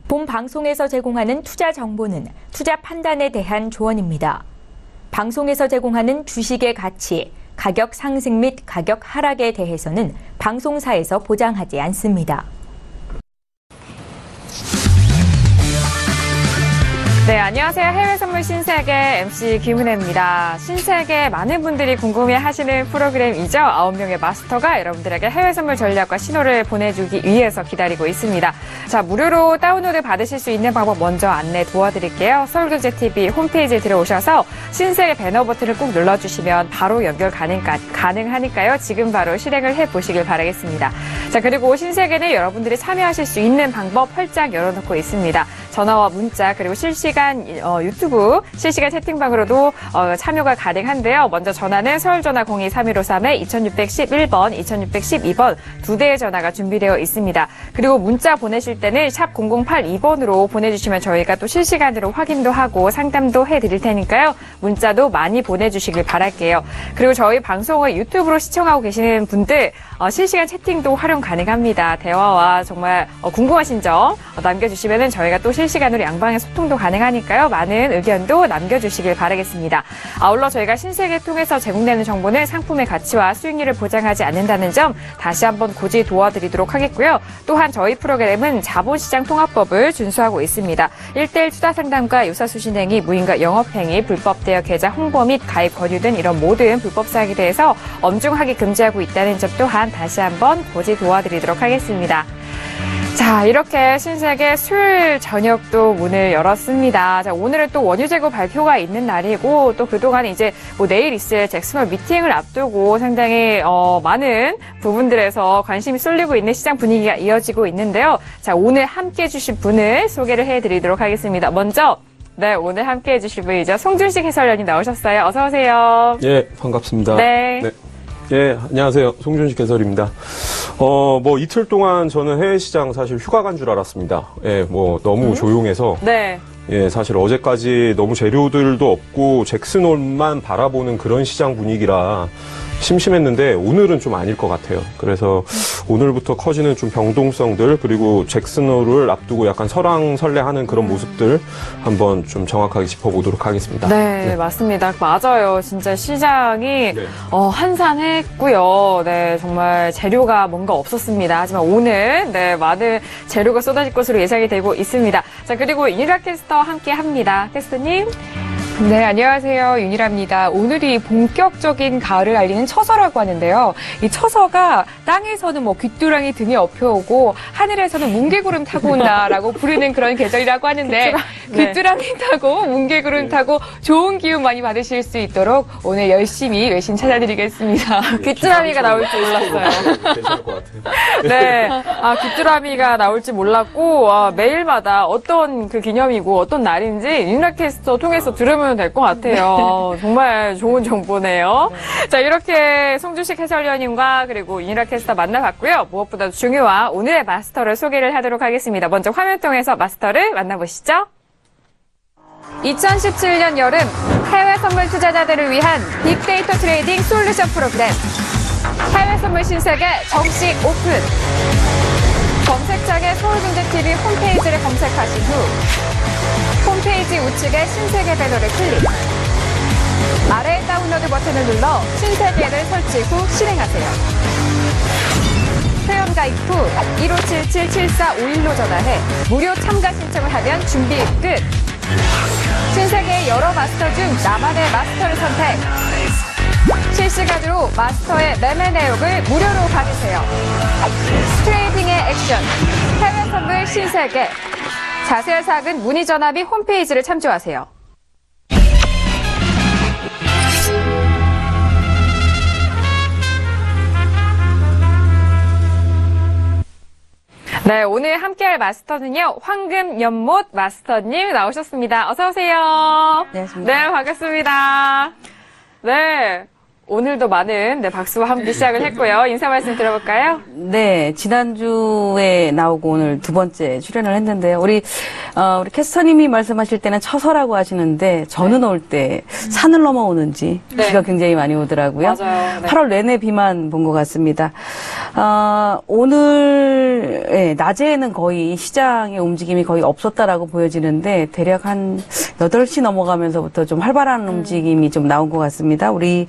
본 방송에서 제공하는 투자 정보는 투자 판단에 대한 조언입니다. 방송에서 제공하는 주식의 가치, 가격 상승 및 가격 하락에 대해서는 방송사에서 보장하지 않습니다. 네, 안녕하세요. 해외 선물 신세계 MC 김은혜입니다. 신세계 많은 분들이 궁금해하시는 프로그램이죠. 9명의 마스터가 여러분들에게 해외 선물 전략과 신호를 보내주기 위해서 기다리고 있습니다. 자, 무료로 다운로드 받으실 수 있는 방법 먼저 안내 도와드릴게요. 서울경제TV 홈페이지에 들어오셔서 신세계 배너 버튼을 꼭 눌러주시면 바로 연결 가능하니까요. 지금 바로 실행을 해보시길 바라겠습니다. 자, 그리고 신세계는 여러분들이 참여하실 수 있는 방법 활짝 열어놓고 있습니다. 전화와 문자 그리고 실시간 유튜브 실시간 채팅방으로도 참여가 가능한데요. 먼저 전화는 서울전화 02-3153-2611번, 2612번 두 대의 전화가 준비되어 있습니다. 그리고 문자 보내실 때는 샵 0082번으로 보내주시면 저희가 또 실시간으로 확인도 하고 상담도 해드릴 테니까요. 문자도 많이 보내주시길 바랄게요. 그리고 저희 방송을 유튜브로 시청하고 계시는 분들 실시간 채팅도 활용 가능합니다. 대화와 정말 궁금하신 점 남겨주시면 저희가 또 실시간으로 양방의 소통도 가능하니까요. 많은 의견도 남겨주시길 바라겠습니다. 아울러 저희가 신세계 통해서 제공되는 정보는 상품의 가치와 수익률을 보장하지 않는다는 점 다시 한번 고지 도와드리도록 하겠고요. 또한 저희 프로그램은 자본시장 통합법을 준수하고 있습니다. 1:1 투자 상담과 유사수신 행위, 무인과 영업행위, 불법 대여 계좌 홍보 및 가입 권유 등 이런 모든 불법 사항에 대해서 엄중하게 금지하고 있다는 점 또한 다시 한번 고지 도와드리도록 하겠습니다. 자, 이렇게 신세계 수요일 저녁도 문을 열었습니다. 자, 오늘은 또 원유 재고 발표가 있는 날이고 또 그동안 이제 내일 있을 잭슨홀 미팅을 앞두고 상당히 많은 부분들에서 관심이 쏠리고 있는 시장 분위기가 이어지고 있는데요. 자, 오늘 함께 해주실 분을 소개를 해드리도록 하겠습니다. 먼저 네, 오늘 함께 해주실 분이죠. 송준식 해설위원님 나오셨어요. 어서 오세요. 예, 반갑습니다. 네. 예, 안녕하세요. 송준식 해설입니다. 이틀 동안 저는 해외 시장 사실 휴가 간 줄 알았습니다. 예, 너무 조용해서. 네. 예, 사실 어제까지 너무 재료들도 없고 잭슨홀만 바라보는 그런 시장 분위기라 심심했는데 오늘은 좀 아닐 것 같아요. 그래서 오늘부터 커지는 좀 변동성들 그리고 잭슨홀을 앞두고 약간 설왕설래하는 그런 모습들 한번 좀 정확하게 짚어보도록 하겠습니다. 네, 맞습니다. 맞아요. 진짜 시장이 한산했고요. 네, 정말 재료가 뭔가 없었습니다. 하지만 오늘 많은 재료가 쏟아질 것으로 예상이 되고 있습니다. 자, 그리고 윤희라 캐스터 함께합니다. 캐스터님. 네, 안녕하세요. 윤희라입니다. 오늘이 본격적인 가을을 알리는 처서라고 하는데요. 이 처서가 땅에서는 귀뚜라미 등에 엎여오고 하늘에서는 뭉게구름 타고 온다라고 부르는 그런 계절이라고 하는데 귀뚜라미 타고 뭉게구름 타고 좋은 기운 많이 받으실 수 있도록 오늘 열심히 외신 찾아드리겠습니다. 귀뚜라미가 나올 줄 몰랐어요. 괜찮을 것 같아요. 네, 귀뚜라미가 나올 줄 몰랐고 매일마다 어떤 그 기념이고 어떤 날인지 윤희라 캐스터 통해서 들으면 될 것 같아요. 정말 좋은 정보네요. 자, 이렇게 송준식 해설위원님과 그리고 윤희라 캐스터 만나봤고요. 무엇보다도 중요한 오늘의 마스터를 소개를 하도록 하겠습니다. 먼저 화면 통해서 마스터를 만나보시죠. 2017년 여름 해외 선물 투자자들을 위한 빅데이터 트레이딩 솔루션 프로그램 해외 선물 신세계 정식 오픈. 검색창에 서울경제TV 홈페이지를 검색하신 후 홈페이지 우측에 신세계 배너를 클릭. 아래 다운로드 버튼을 눌러 신세계를 설치 후 실행하세요. 회원가입 후 1577-7451로 전화해 무료 참가 신청을 하면 준비 끝. 신세계의 여러 마스터 중 나만의 마스터를 선택. 실시간으로 마스터의 매매 내역을 무료로 받으세요. 트레이딩의 액션, 해외 선물 신세계. 자세한 사항은 문의 전화 및 홈페이지를 참조하세요. 네, 오늘 함께할 마스터는요, 황금연못 마스터님 나오셨습니다. 어서 오세요. 안녕하십니까. 네, 반갑습니다. 네. 오늘도 많은 박수와 함께 시작을 했고요. 인사 말씀 들어볼까요? 네, 지난주에 나오고 오늘 두 번째 출연을 했는데요. 우리 캐스터님이 말씀하실 때는 처서라고 하시는데 저는 올 때 산을 넘어오는지 비가 굉장히 많이 오더라고요. 맞아요. 네. 8월 내내 비만 본 것 같습니다. 오늘 낮에는 거의 시장의 움직임이 거의 없었다라고 보여지는데 대략 한 8시 넘어가면서부터 좀 활발한 움직임이 좀 나온 것 같습니다. 우리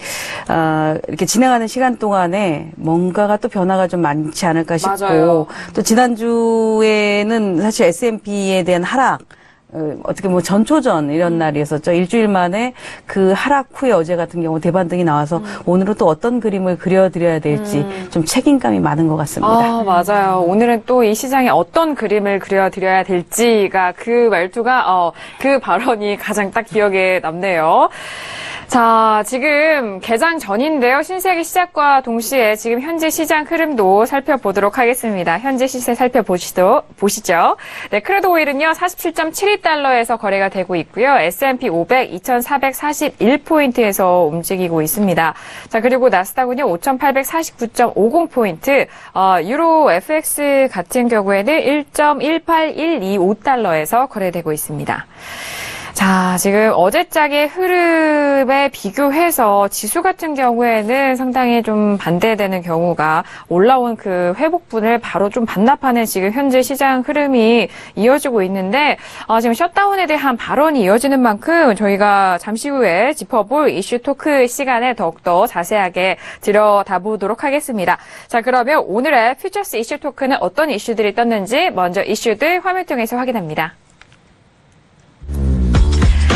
이렇게 진행하는 시간 동안에 뭔가가 또 변화가 좀 많지 않을까 싶고 맞아요. 또 지난주에는 사실 S&P에 대한 하락 어떻게 뭐 전초전 이런 날이 있었죠. 일주일 만에 그 하락 후에 어제 같은 경우 대반등이 나와서 오늘은 또 어떤 그림을 그려드려야 될지 좀 책임감이 많은 것 같습니다. 아, 맞아요. 오늘은 또 이 시장에 어떤 그림을 그려드려야 될지가 그 말투가, 그 발언이 가장 딱 기억에 남네요. 자, 지금 개장 전인데요. 신세기 시작과 동시에 지금 현재 시장 흐름도 살펴보도록 하겠습니다. 현재 시세 보시죠. 네, 크루드 오일은요, 47.72달러에서 거래가 되고 있고요. S&P 500 2,441포인트에서 움직이고 있습니다. 자, 그리고 나스닥은요, 5,849.50포인트, 유로 FX 같은 경우에는 1.18125달러에서 거래되고 있습니다. 자, 지금 어제장의 흐름에 비교해서 지수 같은 경우에는 상당히 좀 반대되는 경우가 올라온 그 회복분을 바로 좀 반납하는 지금 현재 시장 흐름이 이어지고 있는데, 지금 셧다운에 대한 발언이 이어지는 만큼 저희가 잠시 후에 짚어볼 이슈 토크 시간에 더욱더 자세하게 들여다보도록 하겠습니다. 자, 그러면 오늘의 퓨처스 이슈 토크는 어떤 이슈들이 떴는지 먼저 이슈들 화면 통해서 확인합니다.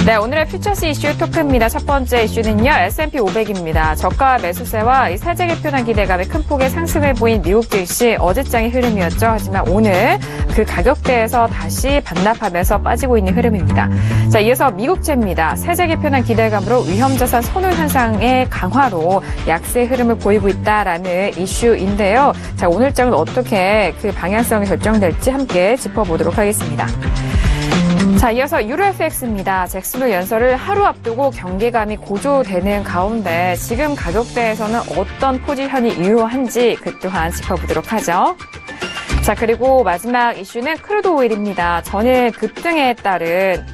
네, 오늘의 퓨처스 이슈 토크입니다. 첫 번째 이슈는요, S&P 500입니다. 저가 매수세와 이 세제 개편한 기대감에 큰 폭의 상승을 보인 미국 증시 어제장의 흐름이었죠. 하지만 오늘 그 가격대에서 다시 반납하면서 빠지고 있는 흐름입니다. 자, 이어서 미국채입니다. 세제 개편한 기대감으로 위험자산 선호 현상의 강화로 약세 흐름을 보이고 있다라는 이슈인데요. 자, 오늘장은 어떻게 그 방향성이 결정될지 함께 짚어보도록 하겠습니다. 자, 이어서 유로 FX입니다. 잭슨홀 연설을 하루 앞두고 경계감이 고조되는 가운데 지금 가격대에서는 어떤 포지션이 유효한지 그 또한 짚어보도록 하죠. 자, 그리고 마지막 이슈는 크루드 오일입니다. 전일 급등에 따른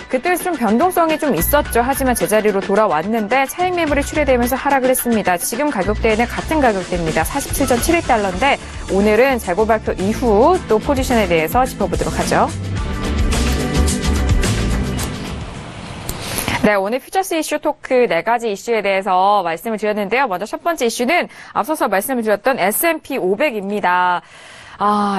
그때에서 좀 변동성이 좀 있었죠. 하지만 제자리로 돌아왔는데 차익 매물이 출회되면서 하락을 했습니다. 지금 가격대에는 같은 가격대입니다. 47.71달러인데 오늘은 재고 발표 이후 또 포지션에 대해서 짚어보도록 하죠. 네, 오늘 퓨처스 이슈 토크 4가지 이슈에 대해서 말씀을 드렸는데요. 먼저 첫 번째 이슈는 앞서서 말씀을 드렸던 S&P 500입니다.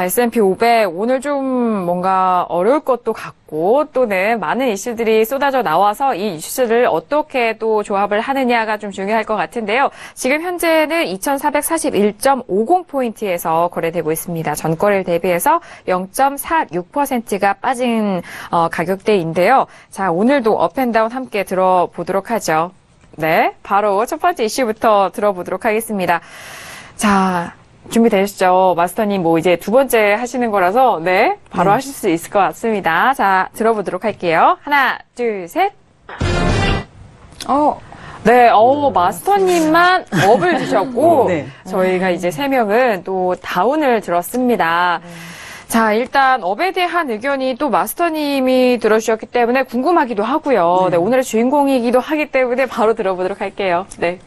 S&P 500 오늘 좀 뭔가 어려울 것도 같고 또는 많은 이슈들이 쏟아져 나와서 이 이슈를 어떻게 또 조합을 하느냐가 좀 중요할 것 같은데요. 지금 현재는 2,441.50포인트에서 거래되고 있습니다. 전거래를 대비해서 0.46%가 빠진 가격대인데요. 자, 오늘도 업앤다운 함께 들어보도록 하죠. 네, 바로 첫 번째 이슈부터 들어보도록 하겠습니다. 자, 준비되셨죠? 마스터님 이제 두 번째 하시는 거라서 네, 바로 하실 수 있을 것 같습니다. 자, 들어보도록 할게요. 하나, 둘, 셋. 네, 마스터님만 업을 주셨고 네. 저희가 이제 3명은 또 다운을 들었습니다. 자, 일단 업에 대한 의견이 또 마스터님이 들어주셨기 때문에 궁금하기도 하고요. 네, 오늘의 주인공이기도 하기 때문에 바로 들어보도록 할게요. 네.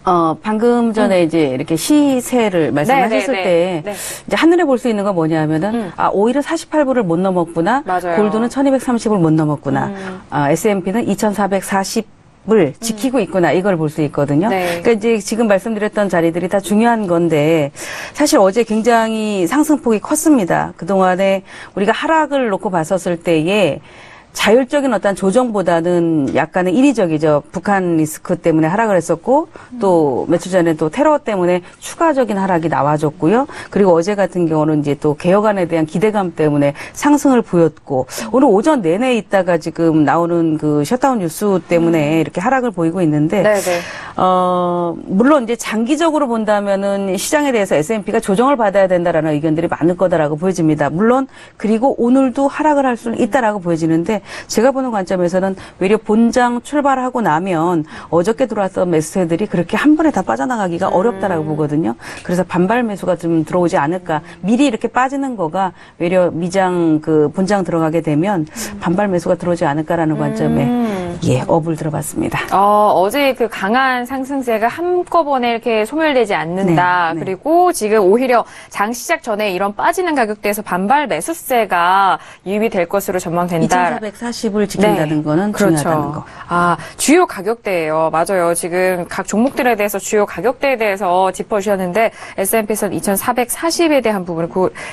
방금 전에 이제 이렇게 시세를 말씀하셨을 때 이제 한눈에 볼 수 있는 건 뭐냐면은 오일은 48불을 못 넘었구나. 맞아요. 골드는 1230을 못 넘었구나. S&P는 2440 을 지키고 있구나 이걸 볼 수 있거든요. 네. 그러니까 이제 지금 말씀드렸던 자리들이 다 중요한 건데 사실 어제 굉장히 상승폭이 컸습니다. 그동안에 우리가 하락을 놓고 봤었을 때에 자율적인 어떤 조정보다는 약간의 인위적이죠. 북한 리스크 때문에 하락을 했었고 또 며칠 전에 또 테러 때문에 추가적인 하락이 나와줬고요. 그리고 어제 같은 경우는 이제 또 개혁안에 대한 기대감 때문에 상승을 보였고 오늘 오전 내내 있다가 지금 나오는 그 셧다운 뉴스 때문에 이렇게 하락을 보이고 있는데 네네. 물론 이제 장기적으로 본다면은 시장에 대해서 S&P가 조정을 받아야 된다라는 의견들이 많을 거다라고 보여집니다. 물론 그리고 오늘도 하락을 할 수는 있다라고 보여지는데 제가 보는 관점에서는 외려 본장 출발하고 나면 어저께 들어왔던 매수세들이 그렇게 한 번에 다 빠져나가기가 어렵다라고 보거든요. 그래서 반발 매수가 좀 들어오지 않을까. 미리 이렇게 빠지는 거가 외려 미장 그 본장 들어가게 되면 반발 매수가 들어오지 않을까라는 관점에 예, 업을 들어봤습니다. 어제 그 강한 상승세가 한꺼번에 이렇게 소멸되지 않는다. 네. 그리고 지금 오히려 장 시작 전에 이런 빠지는 가격대에서 반발 매수세가 유입이 될 것으로 전망된다. 2440을 지킨다는 거는 중요하다는 거. 주요 가격대예요. 맞아요. 지금 각 종목들에 대해서 주요 가격대에 대해서 짚어주셨는데 S&P에서는 2440에 대한 부분,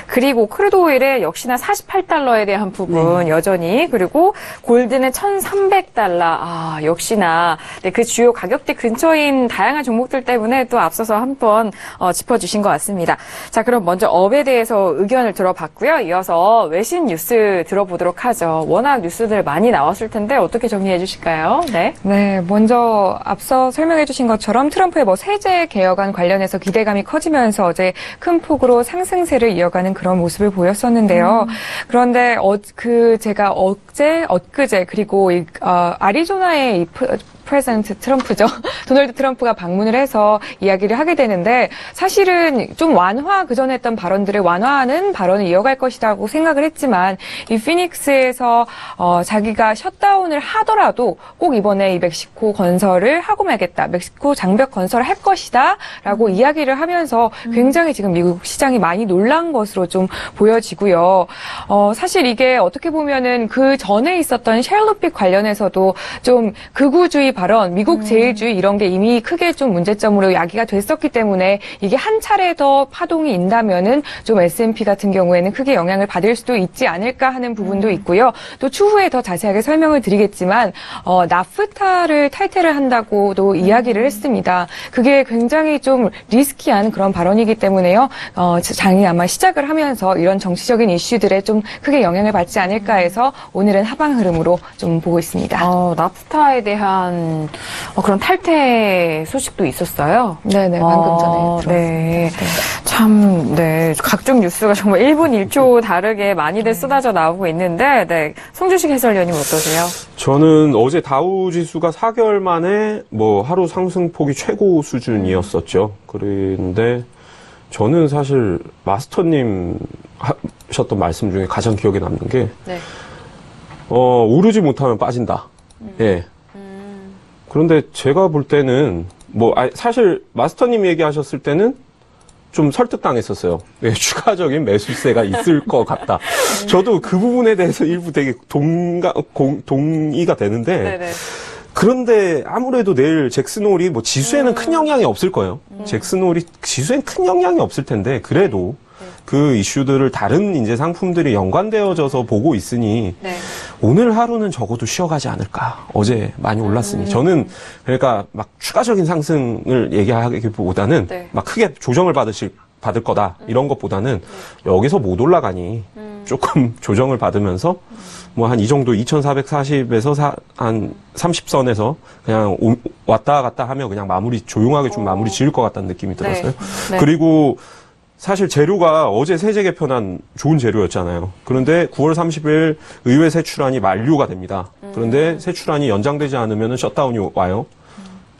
그리고 크루드 오일의 역시나 48달러에 대한 부분 여전히, 그리고 골드는 1300달러. 역시나 그 주요 가격대 근처인 다양한 종목들 때문에 또 앞서서 한번 짚어주신 것 같습니다. 자, 그럼 먼저 업에 대해서 의견을 들어봤고요. 이어서 외신 뉴스 들어보도록 하죠. 워낙 뉴스들 많이 나왔을 텐데 어떻게 정리해 주실까요? 네. 네, 먼저 앞서 설명해 주신 것처럼 트럼프의 세제 개혁안 관련해서 기대감이 커지면서 어제 큰 폭으로 상승세를 이어가는 그런 모습을 보였었는데요. 그런데 제가 엊그제 그리고 아리조나의 이 프레젠트 트럼프죠. 도널드 트럼프가 방문을 해서 이야기를 하게 되는데 사실은 좀 그전에 했던 발언들을 완화하는 발언을 이어갈 것이라고 생각을 했지만 이 피닉스에서 자기가 셧다운을 하더라도 꼭 이번에 이 멕시코 건설을 하고 말겠다. 멕시코 장벽 건설을 할 것이다. 라고 이야기를 하면서 굉장히 지금 미국 시장이 많이 놀란 것으로 좀 보여지고요. 사실 이게 어떻게 보면은 그 전에 있었던 셰일루픽 관련해서도 좀 극우주의 발언, 미국 제일주의 이런 게 이미 크게 좀 문제점으로 야기가 됐었기 때문에 이게 한 차례 더 파동이 인다면은 좀 S&P 같은 경우에는 크게 영향을 받을 수도 있지 않을까 하는 부분도 있고요. 또 추후에 더 자세하게 설명을 드리겠지만 나프타를 탈퇴를 한다고도 이야기를 했습니다. 그게 굉장히 좀 리스키한 그런 발언이기 때문에요. 장이 아마 시작을 하면서 이런 정치적인 이슈들에 좀 크게 영향을 받지 않을까 해서 오늘은 하방 흐름으로 좀 보고 있습니다. 나프타에 대한 그런 탈퇴 소식도 있었어요. 네네, 방금 전에 들었습니다. 네. 참, 네. 각종 뉴스가 정말 1분 1초 다르게 많이들 쏟아져 나오고 있는데, 네. 송주식 해설위원님 어떠세요? 저는 어제 다우 지수가 4개월 만에 하루 상승폭이 최고 수준이었었죠. 그런데 저는 사실 마스터님 하셨던 말씀 중에 가장 기억에 남는 게, 오르지 못하면 빠진다. 예. 그런데 제가 볼 때는 사실 마스터님 얘기하셨을 때는 좀 설득당했었어요. 네, 추가적인 매수세가 있을 것 같다. 저도 그 부분에 대해서 일부 되게 동의가 되는데 네네. 그런데 아무래도 내일 잭슨홀이 지수에는 큰 영향이 없을 거예요. 잭슨홀이 지수엔 큰 영향이 없을 텐데 그래도 그 이슈들을 다른 이제 상품들이 연관되어져서 보고 있으니 오늘 하루는 적어도 쉬어가지 않을까. 어제 많이 올랐으니 저는 그러니까 막 추가적인 상승을 얘기하기보다는 막 크게 조정을 받을 거다 이런 것보다는 여기서 못 올라가니 조금 조정을 받으면서 한 이 정도 2440에서 한 30선에서 그냥 왔다 갔다 하면 그냥 조용하게 좀 마무리 지을 것 같다는 느낌이 들었어요. 그리고 사실 재료가 어제 세제 개편한 좋은 재료였잖아요. 그런데 9월 30일 의회 세출안이 만료가 됩니다. 그런데 세출안이 연장되지 않으면 셧다운이 와요.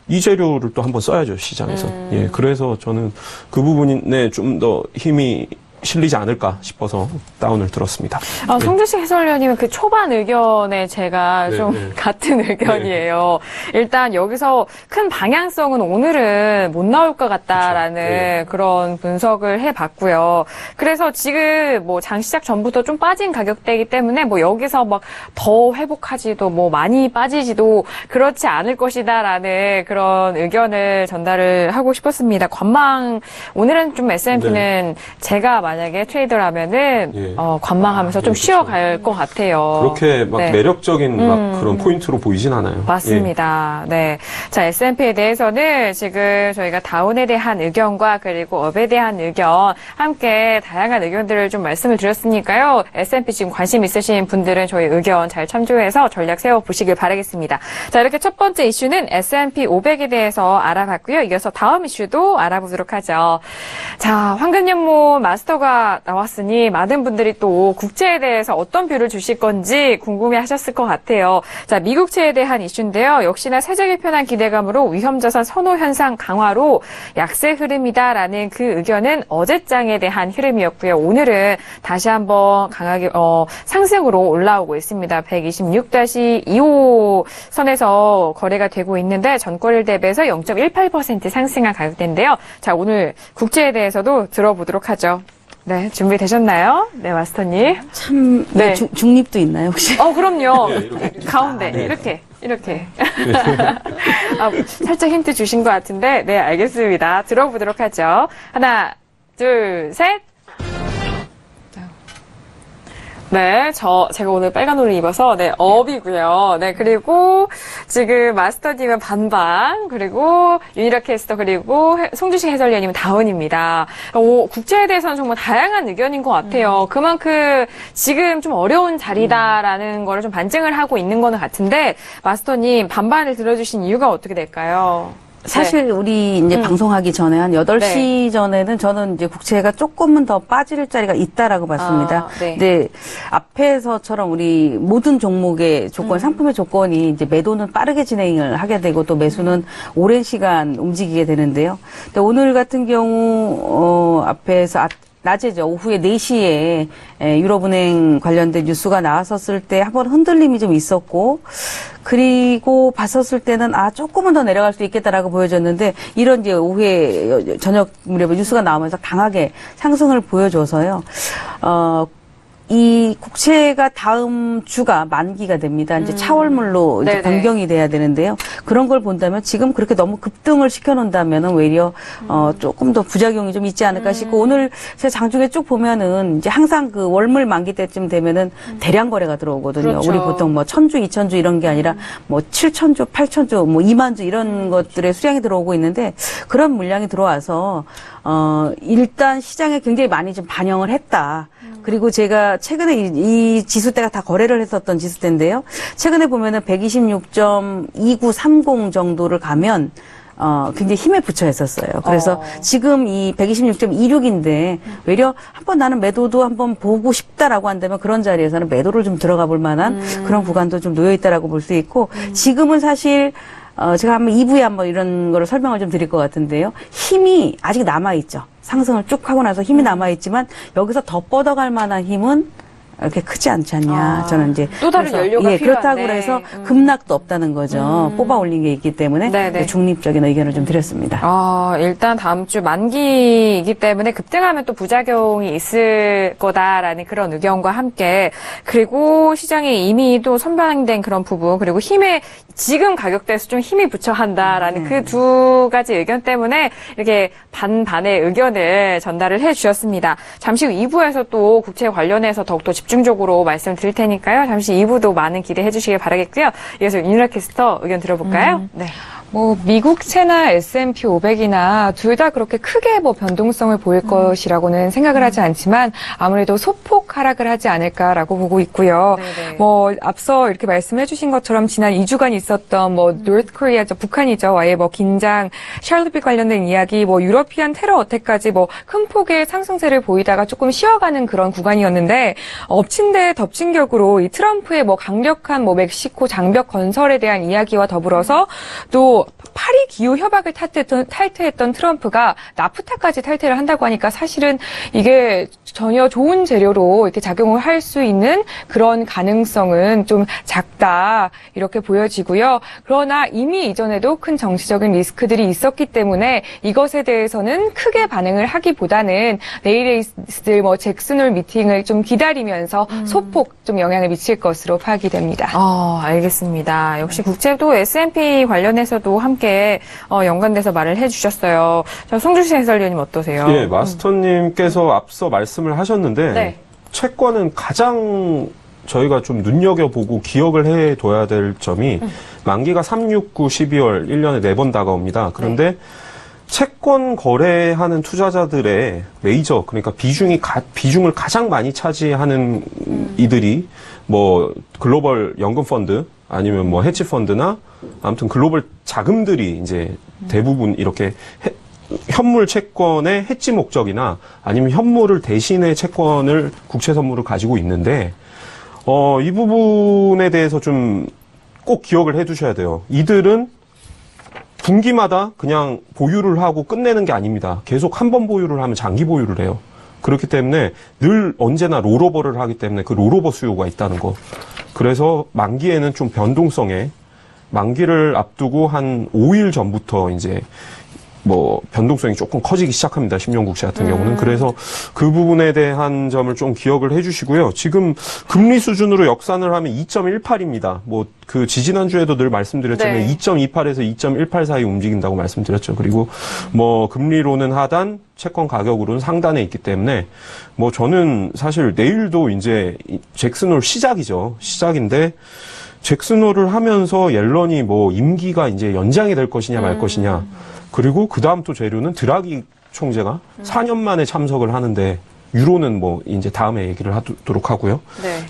이 재료를 또 한번 써야죠, 시장에서. 예, 그래서 저는 그 부분에 좀 더 힘이 실리지 않을까 싶어서 다운을 들었습니다. 송주식 해설위원님은 그 초반 의견에 제가 좀 같은 의견이에요. 일단 여기서 큰 방향성은 오늘은 못 나올 것 같다라는 그런 분석을 해봤고요. 그래서 지금 장 시작 전부터 좀 빠진 가격대이기 때문에 여기서 더 회복하지도 많이 빠지지도 그렇지 않을 것이다라는 그런 의견을 전달을 하고 싶었습니다. 오늘은 좀 S&P는 제가 만약에 트레이더라면은 관망하면서 좀 쉬어갈 것 같아요. 그렇게 매력적인 그런 포인트로 보이진 않아요. 맞습니다. 네. 자, S&P에 대해서는 지금 저희가 다운에 대한 의견과 그리고 업에 대한 의견 함께 다양한 의견들을 좀 말씀을 드렸으니까요. S&P 지금 관심 있으신 분들은 저희 의견 잘 참조해서 전략 세워보시길 바라겠습니다. 자, 이렇게 첫 번째 이슈는 S&P 500에 대해서 알아봤고요. 이어서 다음 이슈도 알아보도록 하죠. 자, 황금연못 마스터가 발표가 나왔으니 많은 분들이 또 국채에 대해서 어떤 뷰를 주실 건지 궁금해 하셨을 것 같아요. 자, 미국채에 대한 이슈인데요. 역시나 세제 개편한 기대감으로 위험자산 선호 현상 강화로 약세 흐름이다라는 그 의견은 어제장에 대한 흐름이었고요. 오늘은 다시 한번 강하게 상승으로 올라오고 있습니다. 126-25 선에서 거래가 되고 있는데 전거래일 대비해서 0.18% 상승한 가격대인데요. 자, 오늘 국채에 대해서도 들어보도록 하죠. 네, 준비되셨나요? 네, 마스터님. 참, 네. 중립도 있나요, 혹시? 그럼요. 네, 이렇게. 가운데, 네. 이렇게. 살짝 힌트 주신 것 같은데, 네, 알겠습니다. 들어보도록 하죠. 하나, 둘, 셋. 네, 제가 오늘 빨간 옷을 입어서, 네, 업이고요. 네, 그리고 지금 마스터님은 반반, 그리고 윤희라 캐스터, 그리고 송주식 해설위원님은 다운입니다. 국채에 대해서는 정말 다양한 의견인 것 같아요. 그만큼 지금 좀 어려운 자리다라는 거를 좀 반증을 하고 있는 거는 같은데, 마스터님 반반을 들어주신 이유가 어떻게 될까요? 사실 우리 이제 방송하기 전에 한 8시 전에는 저는 이제 국채가 조금은 더 빠질 자리가 있다라고 봤습니다. 네. 근데 앞에서처럼 우리 모든 종목의 조건, 상품의 조건이 이제 매도는 빠르게 진행을 하게 되고 또 매수는 오랜 시간 움직이게 되는데요. 근데 오늘 같은 경우 앞에서 낮에죠. 오후에 4시에 유럽은행 관련된 뉴스가 나왔었을 때 한번 흔들림이 좀 있었고, 그리고 봤었을 때는 조금은 더 내려갈 수 있겠다라고 보여졌는데, 이런 이제 오후에 저녁 무렵에 뉴스가 나오면서 강하게 상승을 보여줘서요. 이 국채가 다음 주가 만기가 됩니다. 이제 차월물로 이제 변경이 돼야 되는데요. 그런 걸 본다면 지금 그렇게 너무 급등을 시켜놓는다면은 오히려 조금 더 부작용이 좀 있지 않을까 싶고 오늘 제가 장중에 쭉 보면은 이제 항상 그 월물 만기 때쯤 되면은 대량 거래가 들어오거든요. 그렇죠. 우리 보통 뭐 1,000주, 2,000주 이런 게 아니라 뭐 7,000주, 8,000주, 뭐 2만 주 이런 것들의 수량이 들어오고 있는데 그런 물량이 들어와서 일단 시장에 굉장히 많이 좀 반영을 했다. 그리고 제가 최근에 이 지수대가 다 거래를 했었던 지수대인데요. 최근에 보면은 126.2930 정도를 가면 굉장히 힘에 부처 했었어요. 그래서 지금 이 126.26인데 외려 한번 나는 매도도 한번 보고 싶다라고 한다면 그런 자리에서는 매도를 좀 들어가 볼 만한 그런 구간도 좀 놓여 있다라고 볼 수 있고 지금은 사실 제가 한번 2부에 한번 이런 거를 설명을 좀 드릴 것 같은데요. 힘이 아직 남아있죠. 상승을 쭉 하고 나서 힘이 남아있지만 여기서 더 뻗어갈 만한 힘은 이렇게 크지 않지 않냐. 저는 이제 또 다른 연료가 필요한데. 그렇다고 해서 급락도 없다는 거죠. 뽑아 올린 게 있기 때문에 중립적인 의견을 좀 드렸습니다. 일단 다음 주 만기이기 때문에 급등하면 또 부작용이 있을 거다라는 그런 의견과 함께 그리고 시장에 이미 또 선반영된 그런 부분 그리고 힘에 지금 가격대에서 좀 힘이 부처 한다라는 그 두 가지 의견 때문에 이렇게 반반의 의견을 전달을 해 주셨습니다. 잠시 후 2부에서 또 국채 관련해서 더욱더 집중적으로 말씀을 드릴 테니까요. 잠시 2부도 많은 기대해 주시길 바라겠고요. 이어서 윤희라 캐스터 의견 들어볼까요? 네. 미국채나 S&P 500이나 둘 다 그렇게 크게 변동성을 보일 것이라고는 생각을 하지 않지만 아무래도 소폭 하락을 하지 않을까라고 보고 있고요. 네네. 앞서 이렇게 말씀해 주신 것처럼 지난 2주간 있었던 노스 코리아죠, 북한이죠.와의 긴장, 샬롯비 관련된 이야기, 유러피안 테러 어택까지 큰 폭의 상승세를 보이다가 조금 쉬어가는 그런 구간이었는데 엎친 데 덮친 격으로 이 트럼프의 강력한 멕시코 장벽 건설에 대한 이야기와 더불어서 또 파리 기후 협약을 탈퇴했던 트럼프가 나프타까지 탈퇴를 한다고 하니까 사실은 이게 전혀 좋은 재료로 이렇게 작용을 할 수 있는 그런 가능성은 좀 작다 이렇게 보여지고요. 그러나 이미 이전에도 큰 정치적인 리스크들이 있었기 때문에 이것에 대해서는 크게 반응을 하기보다는 내일에 있을 잭슨홀 미팅을 좀 기다리면서 소폭 좀 영향을 미칠 것으로 파악이 됩니다. 알겠습니다. 역시 국제도 S&P 관련해서도 함께 연관돼서 말을 해주셨어요. 송주식 해설위원님 어떠세요? 예, 마스터님께서 앞서 말씀을 하셨는데 채권은 가장 저희가 좀 눈여겨보고 기억을 해둬야 될 점이 만기가 3, 6, 9, 12월 1년에 4번 다가옵니다. 그런데 채권 거래하는 투자자들의 메이저 그러니까 비중을 가장 많이 차지하는 이들이 글로벌 연금 펀드 아니면 헤지 펀드나 아무튼 글로벌 자금들이 이제 대부분 이렇게 현물 채권의 해지 목적이나 아니면 현물을 대신의 채권을 국채 선물을 가지고 있는데 이 부분에 대해서 좀 꼭 기억을 해 두셔야 돼요. 이들은 분기마다 그냥 보유를 하고 끝내는 게 아닙니다. 계속 한 번 보유를 하면 장기 보유를 해요. 그렇기 때문에 늘 언제나 롤오버를 하기 때문에 그 롤오버 수요가 있다는 거. 그래서 만기에는 좀 변동성에 만기를 앞두고 한 5일 전부터 이제 뭐 변동성이 조금 커지기 시작합니다. 10년 국채 같은 경우는. 그래서 그 부분에 대한 점을 좀 기억을 해 주시고요. 지금 금리 수준으로 역산을 하면 2.18입니다. 뭐 그 지지난주에도 늘 말씀드렸잖아요. 네. 2.28에서 2.18 사이 움직인다고 말씀드렸죠. 그리고 뭐 금리로는 하단, 채권 가격으로는 상단에 있기 때문에 뭐 저는 사실 내일도 이제 잭슨홀 시작이죠. 시작인데 잭슨홀을 하면서 옐런이 뭐 임기가 이제 연장이 될 것이냐 말 것이냐. 그리고 그 다음 또 재료는 드라기 총재가 4년 만에 참석을 하는데 유로는 뭐 이제 다음에 얘기를 하도록 하고요. 네.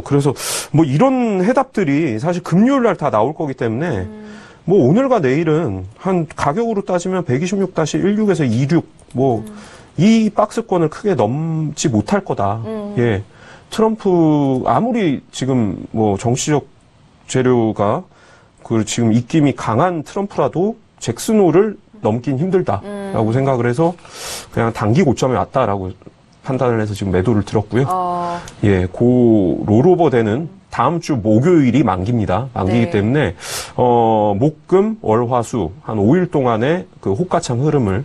그래서 뭐 이런 해답들이 사실 금요일 날 다 나올 거기 때문에 뭐 오늘과 내일은 한 가격으로 따지면 126-16에서 26 뭐 이 박스권을 크게 넘지 못할 거다. 예. 트럼프 아무리 지금 뭐 정치적 재료가 그 지금 입김이 강한 트럼프라도 잭슨홀을 넘긴 힘들다라고 생각을 해서 그냥 단기 고점에 왔다라고 판단을 해서 지금 매도를 들었고요. 예, 고 롤오버 되는 다음 주 목요일이 만기입니다. 만기이기 네. 때문에 목금 월화수 한 5일 동안의 그 호가창 흐름을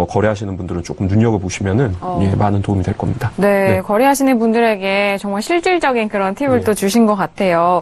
거래하시는 분들은 조금 눈여겨보시면은 예, 많은 도움이 될 겁니다. 네, 네. 거래하시는 분들에게 정말 실질적인 그런 팁을 네. 또 주신 것 같아요.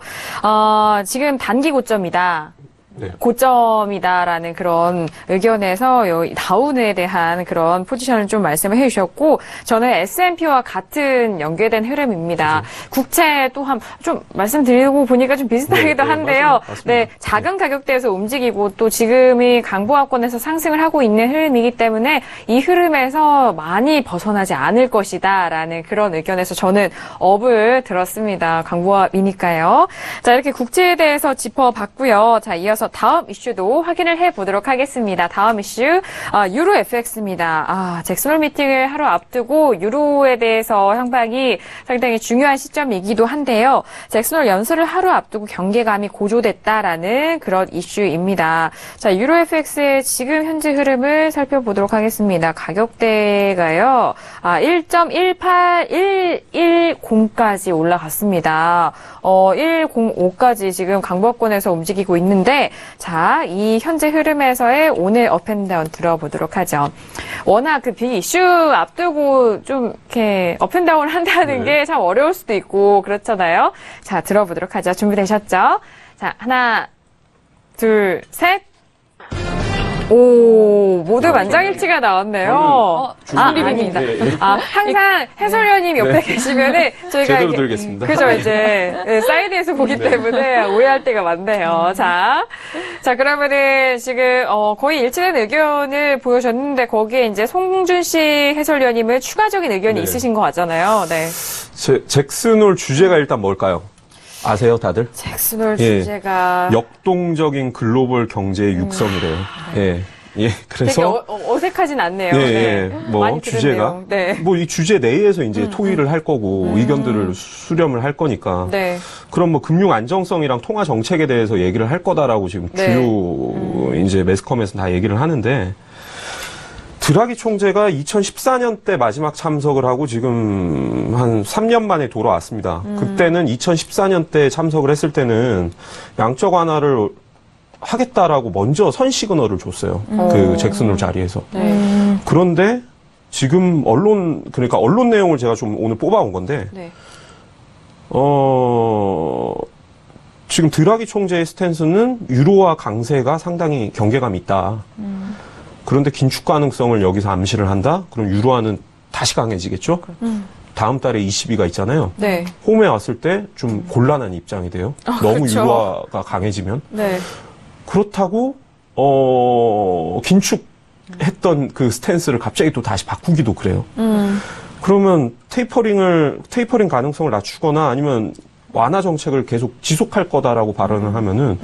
지금 단기 고점이다. 네. 고점이다라는 그런 의견에서 다운에 대한 그런 포지션을 좀 말씀을 해주셨고, 저는 S&P와 같은 연계된 흐름입니다. 국채 또한 좀 말씀드리고 보니까 좀 비슷하기도 네, 한데요. 맞습니다. 네, 작은 가격대에서 움직이고 또 지금이 강보합권에서 상승을 하고 있는 흐름이기 때문에 이 흐름에서 많이 벗어나지 않을 것이다라는 그런 의견에서 저는 업을 들었습니다. 강보합이니까요. 자, 이렇게 국채에 대해서 짚어봤고요. 자, 이어서 다음 이슈도 확인을 해보도록 하겠습니다. 다음 이슈, 유로 FX입니다. 잭슨홀 미팅을 하루 앞두고 유로에 대해서 향방이 상당히 중요한 시점이기도 한데요. 잭슨홀 연설을 하루 앞두고 경계감이 고조됐다라는 그런 이슈입니다. 자, 유로 FX의 지금 현재 흐름을 살펴보도록 하겠습니다. 가격대가요, 1.18110까지 올라갔습니다. 105까지 지금 강보합권에서 움직이고 있는데, 자, 이 현재 흐름에서의 오늘 업앤다운 들어보도록 하죠. 워낙 그 빅 이슈 앞두고 좀 이렇게 업앤다운을 한다는 네. 게 참 어려울 수도 있고 그렇잖아요. 자, 들어보도록 하죠. 준비되셨죠? 자, 하나, 둘, 셋. 오, 모두 만장일치가 나왔네요. 아닙니다. 항상 해설위원님 옆에 계시면은 저희가 제대로 이게- 들겠습니다. 그죠, 이제 사이드에서 보기 때문에 오해할 때가 많네요. 자, 그러면은 지금 거의 일치된 의견을 보여줬는데 거기에 이제 송준식 해설위원님은 추가적인 의견이 네. 있으신 거 같잖아요. 네. 잭슨홀 주제가 일단 뭘까요? 아세요, 다들? 잭슨홀 예. 주제가 역동적인 글로벌 경제의 육성이래요. 예. 예. 되게 그래서 어색하진 않네요. 예, 네. 예. 뭐 많이 주제가 들었네요. 네. 뭐 이 주제 내에서 이제 토의를 할 거고 의견들을 수렴을 할 거니까. 네. 그럼 뭐 금융 안정성이랑 통화 정책에 대해서 얘기를 할 거다라고 지금 네. 주요 이제 매스컴에서 다 얘기를 하는데 드라기 총재가 2014년 때 마지막 참석을 하고 지금 한 3년 만에 돌아왔습니다. 그때는 2014년 때 참석을 했을 때는 양적 완화를 하겠다라고 먼저 선 시그널을 줬어요. 그 잭슨홀 자리에서. 네. 그런데 지금 그러니까 언론 내용을 제가 좀 오늘 뽑아온 건데, 네. 지금 드라기 총재의 스탠스는 유로화 강세가 상당히 경계감이 있다. 그런데 긴축 가능성을 여기서 암시를 한다? 그럼 유로화는 다시 강해지겠죠? 다음 달에 22가 있잖아요. 네. 홈에 왔을 때 좀 곤란한 입장이 돼요. 너무 그쵸. 유로화가 강해지면. 네. 그렇다고 긴축했던 그 스탠스를 갑자기 또 다시 바꾸기도 그래요. 그러면 테이퍼링 가능성을 낮추거나 아니면 완화 정책을 계속 지속할 거다라고 발언을 하면은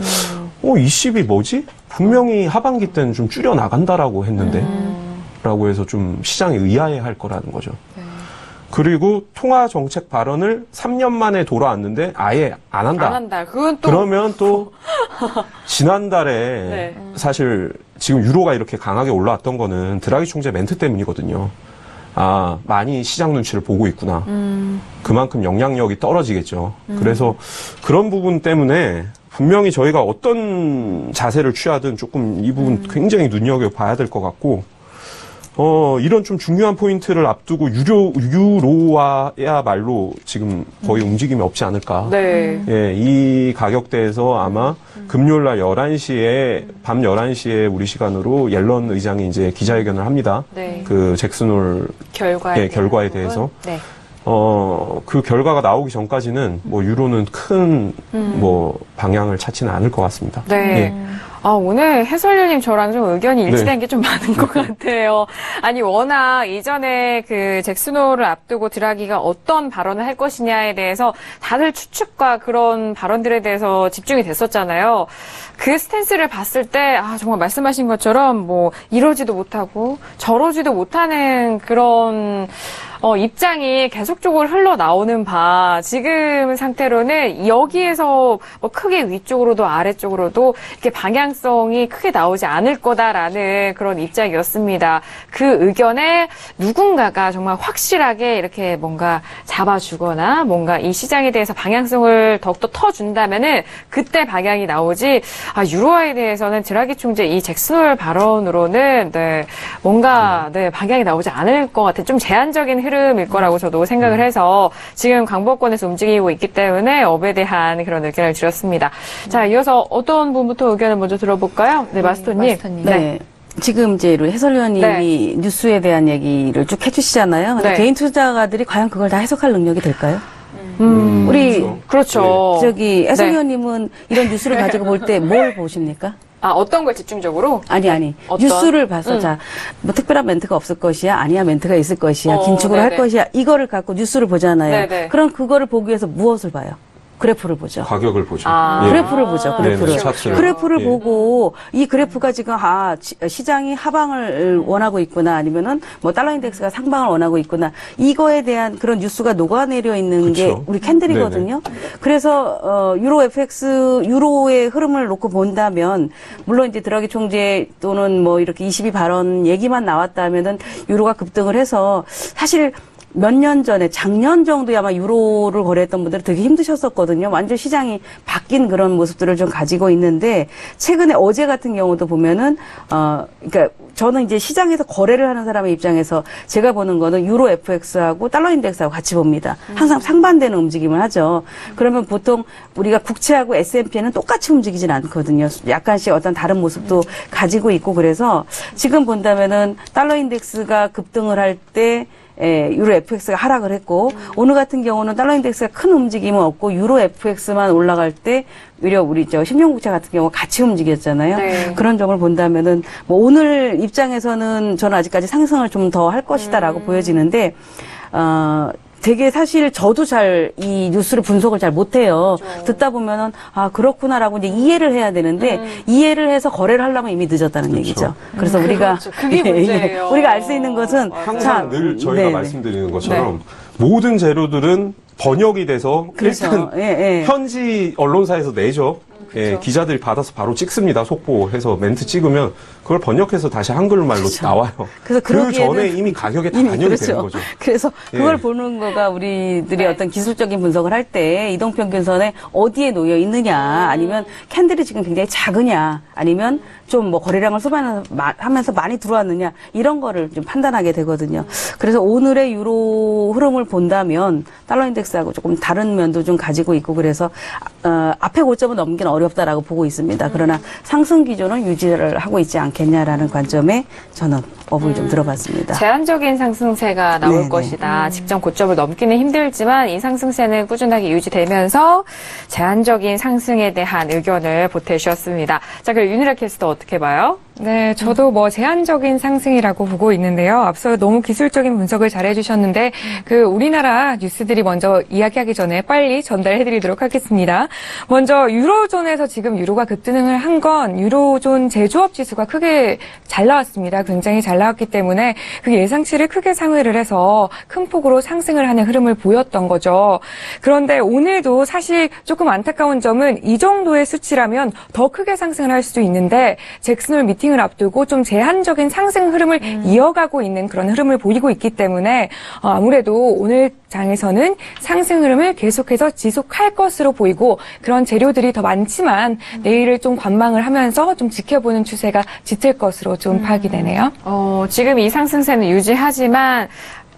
ECB 뭐지? 분명히 하반기 때는 좀 줄여 나간다라고 했는데 라고 해서 좀 시장이 의아해할 거라는 거죠. 그리고 통화 정책 발언을 3년 만에 돌아왔는데 아예 안 한다. 안 한다. 그건 또 그러면 또 지난달에 네. 사실 지금 유로가 이렇게 강하게 올라왔던 거는 드라기 총재 멘트 때문이거든요. 아, 많이 시장 눈치를 보고 있구나. 그만큼 영향력이 떨어지겠죠. 그래서 그런 부분 때문에 분명히 저희가 어떤 자세를 취하든 조금 이 부분 굉장히 눈여겨봐야 될 것 같고, 이런 좀 중요한 포인트를 앞두고 유로와야말로 지금 거의 움직임이 없지 않을까. 네. 예, 이 가격대에서 아마 금요일 날 11시에, 밤 11시에 우리 시간으로 옐런 의장이 이제 기자회견을 합니다. 네. 그 잭슨홀 결과에 대해서. 네. 그 결과가 나오기 전까지는 뭐 유로는 큰 뭐 방향을 찾지는 않을 것 같습니다. 네. 예. 오늘 해설위원님 저랑 좀 의견이 일치된 게 좀 많은 것 같아요. 아니, 워낙 이전에 그 잭슨홀을 앞두고 드라기가 어떤 발언을 할 것이냐에 대해서 다들 추측과 그런 발언들에 대해서 집중이 됐었잖아요. 그 스탠스를 봤을 때, 정말 말씀하신 것처럼 뭐 이러지도 못하고 저러지도 못하는 그런 입장이 계속적으로 흘러나오는 바, 지금 상태로는 여기에서 뭐 크게 위쪽으로도 아래쪽으로도 이렇게 방향성이 크게 나오지 않을 거다라는 그런 입장이었습니다. 그 의견에 누군가가 정말 확실하게 이렇게 뭔가 잡아주거나 뭔가 이 시장에 대해서 방향성을 더욱더 터준다면은 그때 방향이 나오지, 유로화에 대해서는 드라기 총재 이 잭슨홀 발언으로는, 뭔가, 방향이 나오지 않을 것 같아요. 좀 제한적인 흐름일 거라고 저도 생각을 해서 지금 강보권에서 움직이고 있기 때문에 업에 대한 그런 의견을 드렸습니다. 자, 이어서 어떤 분부터 의견을 먼저 들어볼까요? 네, 마스터님. 네. 지금 이제 해설위원님이 뉴스에 대한 얘기를 쭉 해주시잖아요. 근데 네. 개인 투자가들이 과연 그걸 다 해석할 능력이 될까요? 우리 그렇죠. 저기 해설위원님은 이런 뉴스를 가지고 볼 때 뭘 보십니까? 어떤 걸 집중적으로? 아니. 어떤? 뉴스를 봐서 자, 뭐 특별한 멘트가 없을 것이야, 아니야 멘트가 있을 것이야, 긴축을 네네. 할 것이야, 이거를 갖고 뉴스를 보잖아요. 네네. 그럼 그거를 보기 위해서 무엇을 봐요? 그래프를 보죠. 가격을 보죠. 그래프를 보죠. 그래프를. 네네, 차트를. 그래프를 예. 보고 이 그래프가 지금 시장이 하방을 원하고 있구나, 아니면은 뭐 달러 인덱스가 상방을 원하고 있구나, 이거에 대한 그런 뉴스가 녹아내려 있는 게 그쵸. 우리 캔들이거든요. 그래서 유로 FX 유로의 흐름을 놓고 본다면, 물론 이제 드라기 총재 또는 뭐 이렇게 22 발언 얘기만 나왔다면은 유로가 급등을 해서, 사실 몇 년 전에 작년 정도에 아마 유로를 거래했던 분들은 되게 힘드셨었거든요. 완전 시장이 바뀐 그런 모습들을 좀 가지고 있는데, 최근에 어제 같은 경우도 보면은 그러니까 저는 이제 시장에서 거래를 하는 사람의 입장에서 제가 보는 거는 유로 FX하고 달러 인덱스하고 같이 봅니다. 항상 상반되는 움직임을 하죠. 그러면 보통 우리가 국채하고 S&P는 똑같이 움직이진 않거든요. 약간씩 어떤 다른 모습도 가지고 있고, 그래서 지금 본다면은 달러 인덱스가 급등을 할 때 유로 FX가 하락을 했고, 오늘 같은 경우는 달러 인덱스가 큰 움직임은 없고 유로 FX만 올라갈 때 오히려 우리 10년 국채 같은 경우 같이 움직였잖아요. 네. 그런 점을 본다면은 뭐 오늘 입장에서는 저는 아직까지 상승을 좀 더 할 것이다라고 보여지는데, 되게 사실 저도 잘 이 뉴스를 분석을 잘 못해요. 듣다 보면은 그렇구나라고 이제 이해를 해야 되는데, 이해를 해서 거래를 하려면 이미 늦었다는 얘기죠. 그래서 우리가 그게 문제예요. 우리가 알 수 있는 것은 항상 늘 저희가 네네. 말씀드리는 것처럼 모든 재료들은 번역이 돼서 그렇죠. 일단 현지 언론사에서 내죠. 기자들이 받아서 바로 찍습니다. 속보해서 멘트 찍으면 그걸 번역해서 다시 한글말로 나와요. 그래서 그 그러기에는 전에 이미 가격에 다 반영이 되는 거죠. 그래서 그걸 보는 거가 우리들이 어떤 기술적인 분석을 할 때 이동평균선에 어디에 놓여 있느냐, 아니면 캔들이 지금 굉장히 작으냐, 아니면 좀 뭐 거래량을 수반하면서 많이 들어왔느냐, 이런 거를 좀 판단하게 되거든요. 그래서 오늘의 유로 흐름을 본다면 달러 인덱스하고 조금 다른 면도 좀 가지고 있고, 그래서 앞에 고점은 넘기는 어렵다라고 보고 있습니다. 그러나 상승 기조는 유지를 하고 있지 않겠냐라는 관점에 저는 업을 좀 들어봤습니다. 제한적인 상승세가 나올 네네. 것이다. 직전 고점을 넘기는 힘들지만 이 상승세는 꾸준하게 유지되면서 제한적인 상승에 대한 의견을 보태주셨습니다. 자, 그리고 윤희라 캐스터 어떻게 봐요? 네, 저도 뭐 제한적인 상승이라고 보고 있는데요. 앞서 너무 기술적인 분석을 잘 해주셨는데 그 우리나라 뉴스들이 먼저 이야기하기 전에 빨리 전달해드리도록 하겠습니다. 먼저 유로존에서 지금 유로가 급등을 한 건 유로존 제조업 지수가 크게 잘 나왔습니다. 굉장히 잘 나왔기 때문에 그 예상치를 크게 상회를 해서 큰 폭으로 상승을 하는 흐름을 보였던 거죠. 그런데 오늘도 사실 조금 안타까운 점은 이 정도의 수치라면 더 크게 상승을 할 수도 있는데 잭슨홀 미팅을 앞두고 좀 제한적인 상승 흐름을 이어가고 있는 그런 흐름을 보이고 있기 때문에 아무래도 오늘 장에서는 상승 흐름을 계속해서 지속할 것으로 보이고 그런 재료들이 더 많지만 내일을 좀 관망을 하면서 좀 지켜보는 추세가 짙을 것으로 좀 파악이 되네요. 지금 이 상승세는 유지하지만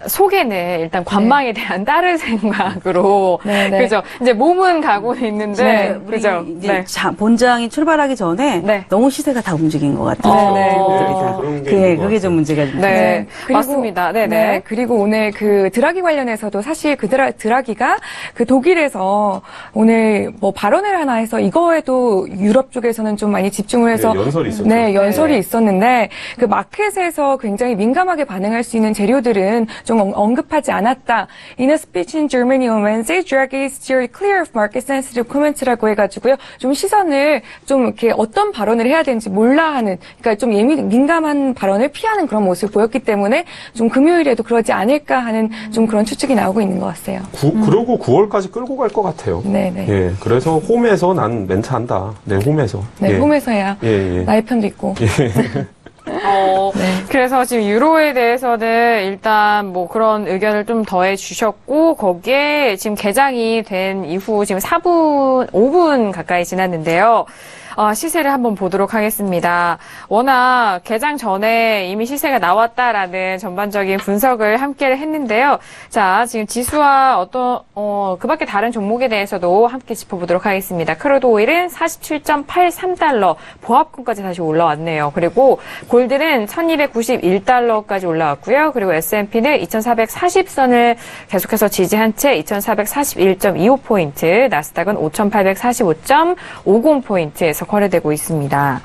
속에는 일단 관망에 대한 다른 생각으로 네네. 그죠? 이제 몸은 가고 있는데 우리 그죠? 이제 본장이 출발하기 전에 네. 너무 시세가 다 움직인 것 같아요. 네. 그런 게 있는 것 그게 좀 문제가 좀 네, 그리고- 맞습니다. 네네. 네, 그리고 오늘 그 드라기 관련해서도 사실 그 드라기가 그 독일에서 오늘 뭐 발언을 하나 해서 이거에도 유럽 쪽에서는 좀 많이 집중을 해서 네, 연설이 있었죠. 네, 연설이 네. 있었는데 그 마켓에서 굉장히 민감하게 반응할 수 있는 재료들은 좀 언급하지 않았다. In a speech in Germany on Wednesday, Draghi steered clear of market-sensitive comments라고 해가지고요. 좀 시선을 좀 이렇게 어떤 발언을 해야 되는지 몰라 하는, 그러니까 좀 민감한 발언을 피하는 그런 모습을 보였기 때문에 좀 금요일에도 그러지 않을까 하는 좀 그런 추측이 나오고 있는 것 같아요. 그러고 9월까지 끌고 갈 것 같아요. 네네. 예, 그래서 홈에서 난 멘트한다. 네, 홈에서. 네, 예. 홈에서 해야 예, 예. 나의 편도 있고. 그래서 지금 유로에 대해서는 일단 뭐 그런 의견을 좀 더해 주셨고, 거기에 지금 개장이 된 이후 지금 5분 가까이 지났는데요. 시세를 한번 보도록 하겠습니다. 워낙 개장 전에 이미 시세가 나왔다라는 전반적인 분석을 함께 했는데요. 자, 지금 지수와 그 밖에 다른 종목에 대해서도 함께 짚어보도록 하겠습니다. 크루드 오일은 47.83달러, 보합권까지 다시 올라왔네요. 그리고 골드는 1291달러까지 올라왔고요. 그리고 S&P는 2440선을 계속해서 지지한 채 2441.25포인트, 나스닥은 5845.50포인트에서 거래되고 있습니다.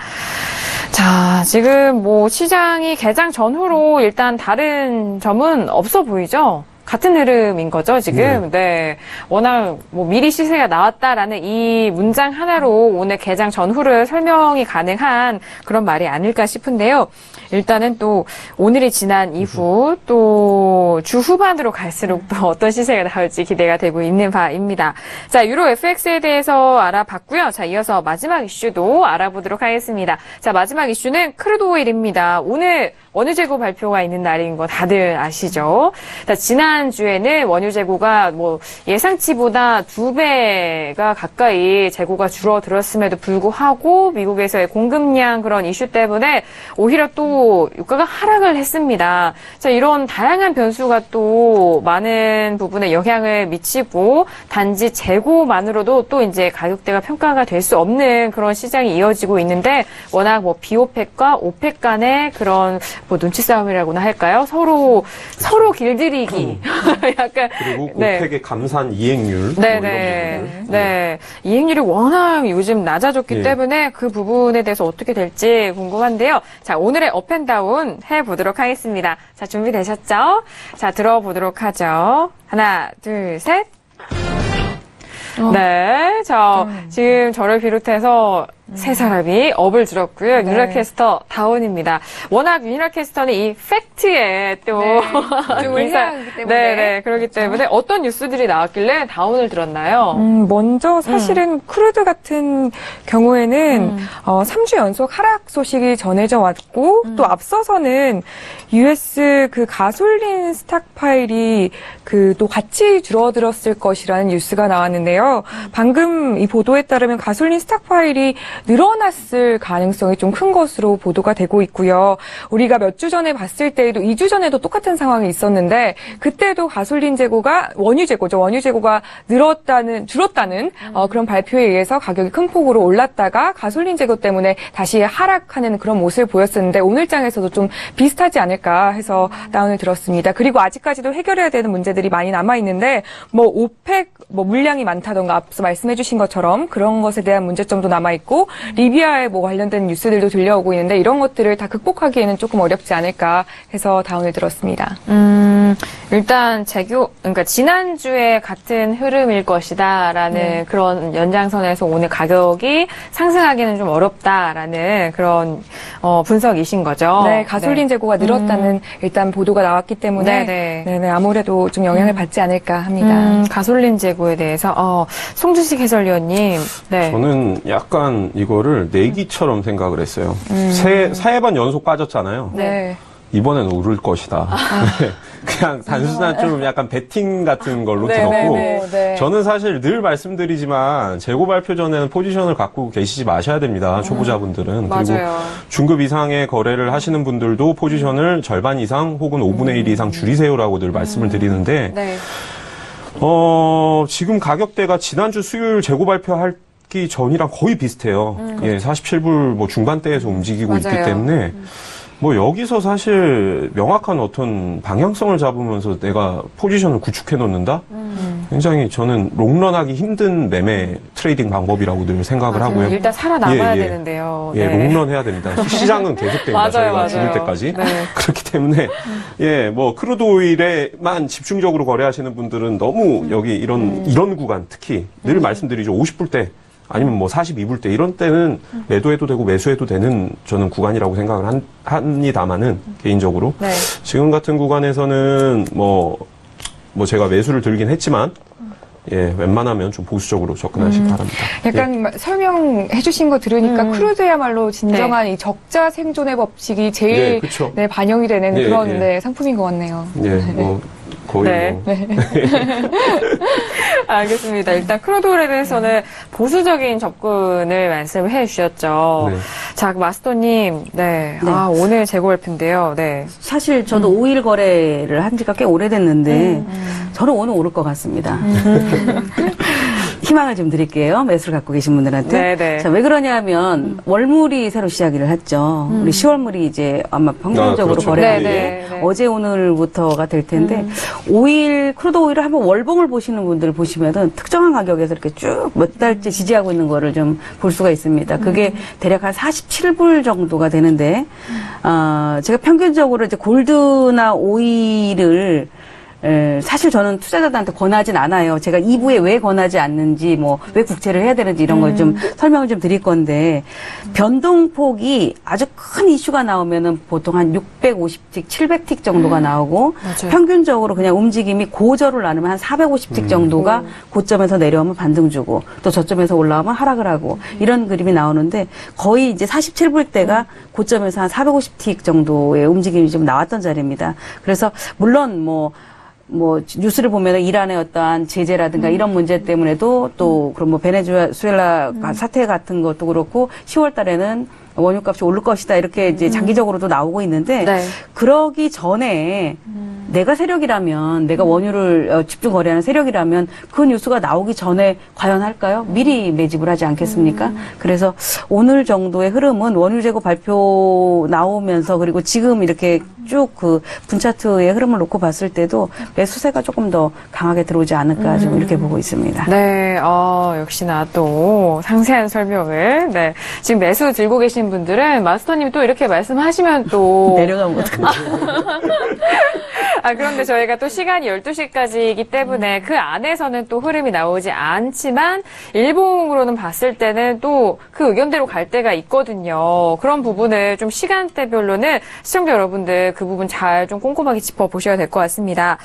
자, 지금 뭐 시장이 개장 전후로 일단 다른 점은 없어 보이죠? 같은 흐름인 거죠, 지금. 네. 워낙 뭐 미리 시세가 나왔다라는 이 문장 하나로 오늘 개장 전후를 설명이 가능한 그런 말이 아닐까 싶은데요. 일단은 또 오늘이 지난 이후 또 주 후반으로 갈수록 또 어떤 시세가 나올지 기대가 되고 있는 바입니다. 자, 유로 FX에 대해서 알아봤고요. 자, 이어서 마지막 이슈도 알아보도록 하겠습니다. 자, 마지막 이슈는 크루드 오일입니다. 오늘 원유 재고 발표가 있는 날인 거 다들 아시죠? 자, 지난주에는 원유 재고가 뭐 예상치보다 2배가 가까이 재고가 줄어들었음에도 불구하고 미국에서의 공급량 그런 이슈 때문에 오히려 또 유가가 하락을 했습니다. 자, 이런 다양한 변수가 또 많은 부분에 영향을 미치고 단지 재고만으로도 또 이제 가격대가 평가가 될 수 없는 그런 시장이 이어지고 있는데 워낙 뭐 비오펙과 오펙 간의 그런 뭐 눈치 싸움이라고나 할까요? 서로 길들이기. 약간. 그리고 네. 오펙의 감산 이행률. 네네. 뭐 이런 부분들. 네. 이행률이 워낙 요즘 낮아졌기 예. 때문에 그 부분에 대해서 어떻게 될지 궁금한데요. 자, 오늘의 업앤다운 해보도록 하겠습니다. 자, 준비되셨죠? 자, 들어보도록 하죠. 하나, 둘, 셋. 네. 지금 저를 비롯해서 세 사람이 업을 들었고요. 네. 윤희라 캐스터 다운입니다. 워낙 윤희라 캐스터는 이 팩트에 또 집중을 인사- 해야 하기 때문에. 네, 그렇기 때문에 어떤 뉴스들이 나왔길래 다운을 들었나요? 먼저 사실은 크루드 같은 경우에는 3주 연속 하락 소식이 전해져 왔고 또 앞서서는 US 그 가솔린 스탁파일이 그 또 같이 줄어들었을 것이라는 뉴스가 나왔는데요. 방금 이 보도에 따르면 가솔린 스탁파일이 늘어났을 가능성이 좀 큰 것으로 보도가 되고 있고요. 우리가 몇 주 전에 봤을 때에도 2주 전에도 똑같은 상황이 있었는데 그때도 가솔린 재고가 원유 재고가 줄었다는 그런 발표에 의해서 가격이 큰 폭으로 올랐다가 가솔린 재고 때문에 다시 하락하는 그런 모습을 보였었는데 오늘 장에서도 좀 비슷하지 않을까 해서 다운을 들었습니다. 그리고 아직까지도 해결해야 되는 문제들이 많이 남아 있는데 오펙 물량이 많다던가 앞서 말씀해 주신 것처럼 그런 것에 대한 문제점도 남아 있고 리비아에 관련된 뉴스들도 들려오고 있는데 이런 것들을 다 극복하기에는 조금 어렵지 않을까 해서 다운을 들었습니다. 일단 그러니까 지난주에 같은 흐름일 것이다라는 그런 연장선에서 오늘 가격이 상승하기는 좀 어렵다라는 그런 분석이신 거죠. 네, 가솔린 재고가 늘었다는 일단 보도가 나왔기 때문에 네네, 아무래도 좀 영향을 받지 않을까 합니다. 가솔린 재고에 대해서 송주식 해설위원님, 네. 저는 약간 이거를 내기처럼 생각을 했어요. 세 번 연속 빠졌잖아요. 네. 이번엔 오를 것이다. 그냥 단순한 좀 약간 베팅 같은 걸로 들었고 네. 저는 사실 늘 말씀드리지만 재고 발표 전에는 포지션을 갖고 계시지 마셔야 됩니다. 초보자분들은. 맞아요. 그리고 중급 이상의 거래를 하시는 분들도 포지션을 절반 이상 혹은 5분의 1 이상 줄이세요라고 늘 말씀을 드리는데 네. 지금 가격대가 지난주 수요일 재고 발표하기 전이랑 거의 비슷해요. 47불 중반대에서 움직이고 맞아요. 있기 때문에 여기서 사실 명확한 어떤 방향성을 잡으면서 내가 포지션을 구축해 놓는다? 굉장히 저는 롱런하기 힘든 매매 트레이딩 방법이라고 늘 생각을 하고요. 일단 살아남아야 되는데요. 네. 롱런 해야 됩니다. 시장은 계속됩니다. 저희가 죽을 때까지. 네. 그렇기 때문에, 크루드 오일에만 집중적으로 거래하시는 분들은 너무 여기 이런 구간, 특히 늘 말씀드리죠. 50불대. 아니면 42불대 이런 때는 매도해도 되고 매수해도 되는 저는 구간이라고 생각을 합니다만은 개인적으로 네. 지금 같은 구간에서는 제가 매수를 들긴 했지만 웬만하면 좀 보수적으로 접근하시기 바랍니다. 약간 설명해 주신 거 들으니까 크루드야말로 진정한 이 적자 생존의 법칙이 제일 그쵸. 반영이 되는 그런 상품인 것 같네요. 거의 알겠습니다. 일단 크루드 오일에 대해서는 보수적인 접근을 말씀을 해주셨죠. 네. 자, 마스터님, 오늘 재고 발표인데요. 네. 사실 저도 오일 거래를 한 지가 꽤 오래됐는데 저는 오늘 오를 것 같습니다. 희망을 좀 드릴게요. 매수를 갖고 계신 분들한테. 네네. 자, 왜 그러냐면 월물이 새로 시작을 했죠. 우리 10월물이 이제 아마 평균적으로 그렇죠. 거래하는 게 네네. 어제 오늘부터가 될 텐데 오일 크루드 오일을 한번 월봉을 보시는 분들 보시면은 특정한 가격에서 이렇게 쭉 몇 달째 지지하고 있는 거를 좀 볼 수가 있습니다. 그게 대략 한 47불 정도가 되는데 제가 평균적으로 이제 골드나 오일을 사실 저는 투자자들한테 권하진 않아요. 제가 2부에 왜 권하지 않는지, 왜 국채를 해야 되는지 이런 걸 좀 설명을 좀 드릴 건데, 변동폭이 아주 큰 이슈가 나오면은 보통 한 650틱, 700틱 정도가 나오고, 맞아요. 평균적으로 그냥 움직임이 고저를 나누면 한 450틱 정도가 고점에서 내려오면 반등 주고, 또 저점에서 올라오면 하락을 하고, 이런 그림이 나오는데, 거의 이제 47불대가 고점에서 한 450틱 정도의 움직임이 좀 나왔던 자리입니다. 그래서, 물론 뉴스를 보면 이란의 어떠한 제재라든가 이런 문제 때문에도 또 그럼 베네수엘라 사태 같은 것도 그렇고 10월 달에는 원유값이 오를 것이다 이렇게 이제 장기적으로도 나오고 있는데 그러기 전에 내가 세력이라면 내가 원유를 집중 거래하는 세력이라면 그 뉴스가 나오기 전에 과연 할까요? 미리 매집을 하지 않겠습니까? 그래서 오늘 정도의 흐름은 원유 재고 발표 나오면서 그리고 지금 이렇게 쭉 그 분차트의 흐름을 놓고 봤을 때도 매수세가 조금 더 강하게 들어오지 않을까 좀 이렇게 보고 있습니다. 네, 역시나 또 상세한 설명을. 네, 지금 매수 들고 계신 분들은 마스터님 또 이렇게 말씀하시면 또 내려가면 어떡하지? 그런데 저희가 또 시간이 12시까지이기 때문에 그 안에서는 또 흐름이 나오지 않지만 일봉으로는 봤을 때는 또 그 의견대로 갈 때가 있거든요. 그런 부분을 좀 시간대별로는 시청자 여러분들 그 부분 잘 좀 꼼꼼하게 짚어보셔야 될 것 같습니다.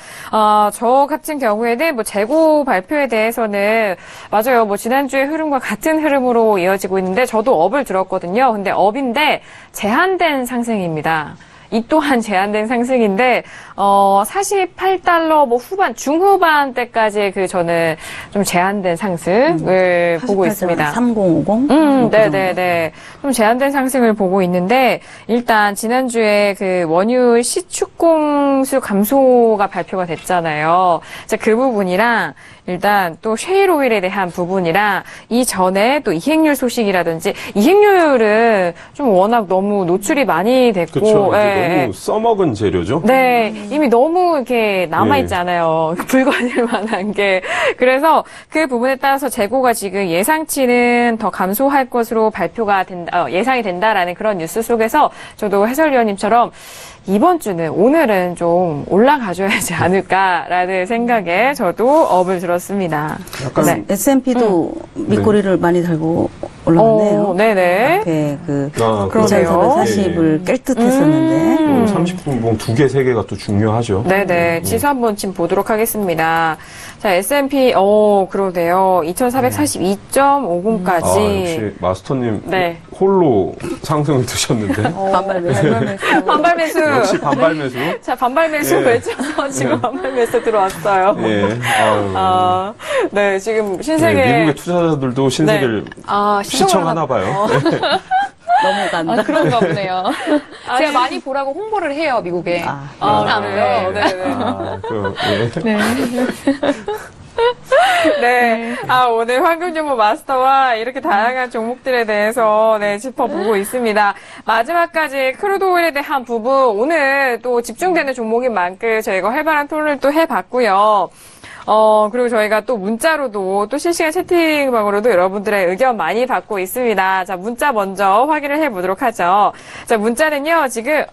저 같은 경우에는 재고 발표에 대해서는 맞아요. 지난주의 흐름과 같은 흐름으로 이어지고 있는데 저도 업을 들었거든요. 근데 업인데 제한된 상승입니다. 이 또한 제한된 상승인데 48달러 뭐 중후반대까지의 저는 좀 제한된 상승을 보고 있습니다. 3050? 네네네. 좀 제한된 상승을 보고 있는데, 일단, 지난주에 원유 시축공수 감소가 발표가 됐잖아요. 자, 그 부분이랑, 일단 또 셰일 오일에 대한 부분이랑 이전에 또 이행률 소식이라든지 이행률은 좀 워낙 너무 노출이 많이 됐고 그렇죠. 너무 써먹은 재료죠. 네, 이미 너무 이렇게 남아있잖아요. 불거질 만한 게. 그래서 그 부분에 따라서 재고가 지금 예상치는 더 감소할 것으로 발표가 예상이 된다라는 그런 뉴스 속에서 저도 해설위원님처럼 이번 주는 오늘은 좀 올라가줘야 하지 않을까라는 생각에 저도 업을 들었습니다. 약간 S&P도 밑꼬리를 많이 달고 올라갔네요. 네네. 앞에 2440을 깰 듯 했었는데. 30분봉 2개, 3개가 또 중요하죠. 네네. 지수 한번 지금 보도록 하겠습니다. 자, S&P, 그러네요. 2442.50까지. 역시 마스터님 네. 홀로 상승을 드셨는데. 반발 매수. 반발 매수. 역시 반발 매수. 자, 반발 매수 외쳐서 지금 반발 매수 들어왔어요. 예. 네, 지금 신세계. 미국의 투자자들도 신세계를 시청하나 봐요. 넘어간다. 그런가 보네요. 제가 많이 보라고 홍보를 해요, 미국에. 그래요? 네네. 네. 오늘 황금정보 마스터와 이렇게 다양한 종목들에 대해서 짚어보고 있습니다. 마지막까지 크루드 오일에 대한 부분, 오늘 또 집중되는 종목인 만큼 저희가 활발한 토론을 또 해봤고요. 그리고 저희가 또 문자로도 또 실시간 채팅방으로도 여러분들의 의견 많이 받고 있습니다. 자, 문자 먼저 확인을 해보도록 하죠. 자, 문자는요, 지금,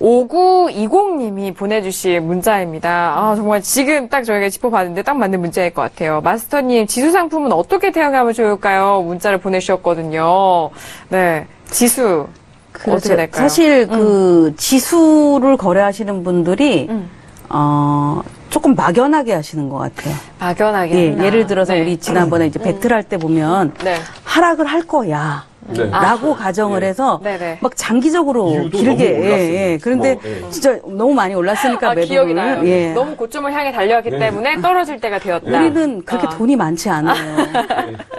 5920님이 보내주신 문자입니다. 정말 지금 딱 저희가 짚어봤는데 딱 맞는 문자일 것 같아요. 마스터님, 지수 상품은 어떻게 대응하면 좋을까요? 문자를 보내주셨거든요. 네. 지수. 어떻게 될까요? 사실 지수를 거래하시는 분들이, 조금 막연하게 하시는 것 같아요. 막연하게. 예를 들어서 우리 지난번에 이제 배틀할 때 보면, 하락을 할 거야. 라고 가정을 해서 막 장기적으로 길게 그런데 진짜 너무 많이 올랐으니까 매도를 기억이 나요. 너무 고점을 향해 달려왔기 때문에 떨어질 때가 되었다. 우리는 그렇게 돈이 많지 않아요.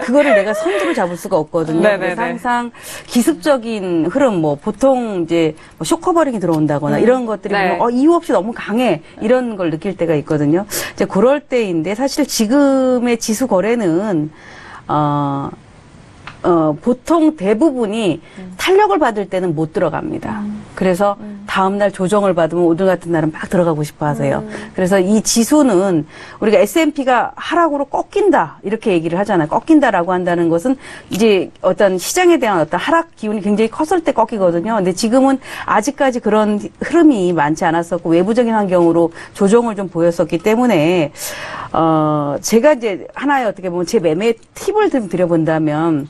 그거를 내가 선두를 잡을 수가 없거든요. 그래서 항상 기습적인 흐름 보통 이제 쇼커버링이 들어온다거나 이런 것들이 보면 이유 없이 너무 강해 이런 걸 느낄 때가 있거든요. 이제 그럴 때인데 사실 지금의 지수 거래는 보통 대부분이 탄력을 받을 때는 못 들어갑니다. 그래서 다음날 조정을 받으면 오늘 같은 날은 막 들어가고 싶어 하세요. 그래서 이 지수는 우리가 S&P가 하락으로 꺾인다 이렇게 얘기를 하잖아요. 꺾인다라고 한다는 것은 이제 어떤 시장에 대한 어떤 하락 기운이 굉장히 컸을 때 꺾이거든요. 근데 지금은 아직까지 그런 흐름이 많지 않았었고 외부적인 환경으로 조정을 좀 보였었기 때문에 제가 이제 하나의 어떻게 보면 제 매매 팁을 좀 드려본다면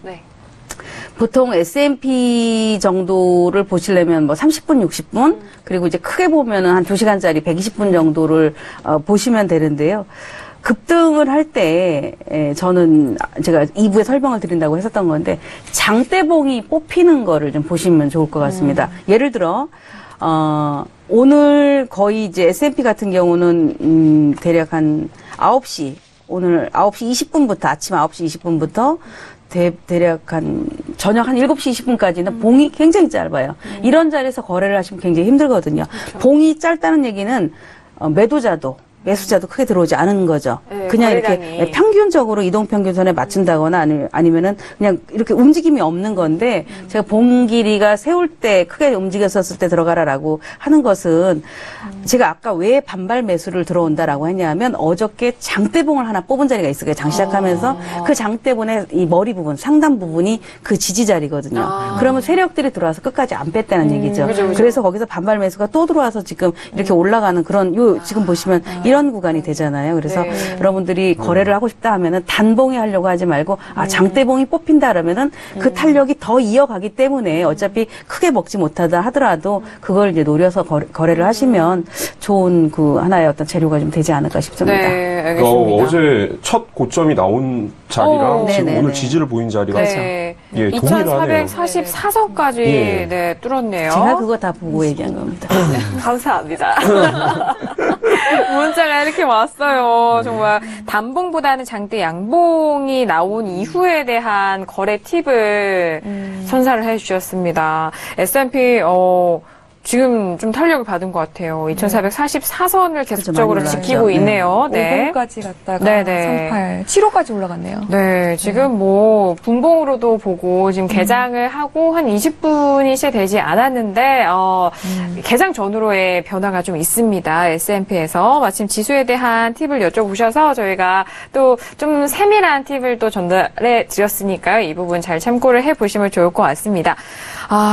보통 S&P 정도를 보시려면 30분, 60분, 그리고 이제 크게 보면은 한 2시간짜리 120분 정도를 보시면 되는데요. 급등을 할 때 저는 제가 2부에 설명을 드린다고 했었던 건데 장대봉이 뽑히는 거를 좀 보시면 좋을 것 같습니다. 예를 들어 오늘 거의 이제 S&P 같은 경우는 대략 한 9시, 오늘 9시 20분부터 아침 9시 20분부터 대략 한 저녁 한 7시 20분까지는 봉이 굉장히 짧아요. 이런 자리에서 거래를 하시면 굉장히 힘들거든요. 봉이 짧다는 얘기는 매도자도 매수자도 크게 들어오지 않은 거죠. 그냥 이렇게 평균적으로 이동평균선에 맞춘다거나 아니면은 그냥 이렇게 움직임이 없는 건데 제가 봉 길이가 세울 때 크게 움직였었을 때 들어가라라고 하는 것은 제가 아까 왜 반발 매수를 들어온다라고 했냐면 어저께 장대봉을 하나 뽑은 자리가 있어요. 장 시작하면서 그 장대봉의 이 머리 부분, 상단 부분이 그 지지 자리거든요. 그러면 세력들이 들어와서 끝까지 안 뺐다는 얘기죠. 그죠. 그래서 거기서 반발 매수가 또 들어와서 지금 이렇게 올라가는 그런 지금 보시면 이런 구간이 되잖아요. 그래서 여러분들이 거래를 하고 싶다 하면은 단봉에 하려고 하지 말고 장대봉이 뽑힌다 그러면은 그 탄력이 더 이어가기 때문에 어차피 크게 먹지 못하다 하더라도 그걸 이제 노려서 거래를 하시면 좋은 하나의 어떤 재료가 좀 되지 않을까 싶습니다. 네, 알겠습니다. 어제 첫 고점이 나온 자리랑 지금 오늘 지지를 보인 자리가 예, 동일하네요. 2444선까지 예. 네, 뚫었네요. 제가 그거 다 보고 얘기한 겁니다. 감사합니다. 문자가 이렇게 왔어요. 정말 단봉보다는 장대 양봉이 나온 이후에 대한 거래 팁을 선사를 해주셨습니다. S&P 지금 좀 탄력을 받은 것 같아요. 2444선을 계속적으로 많이 지키고 올라갔죠. 있네요. 네. 50까지 갔다가 네네. 38, 7호까지 올라갔네요. 네, 지금 뭐 분봉으로도 보고 지금 개장을 하고 한 20분이 채 되지 않았는데 개장 전후로의 변화가 좀 있습니다. S&P에서 마침 지수에 대한 팁을 여쭤보셔서 저희가 또 좀 세밀한 팁을 또 전달해 드렸으니까요. 이 부분 잘 참고를 해보시면 좋을 것 같습니다.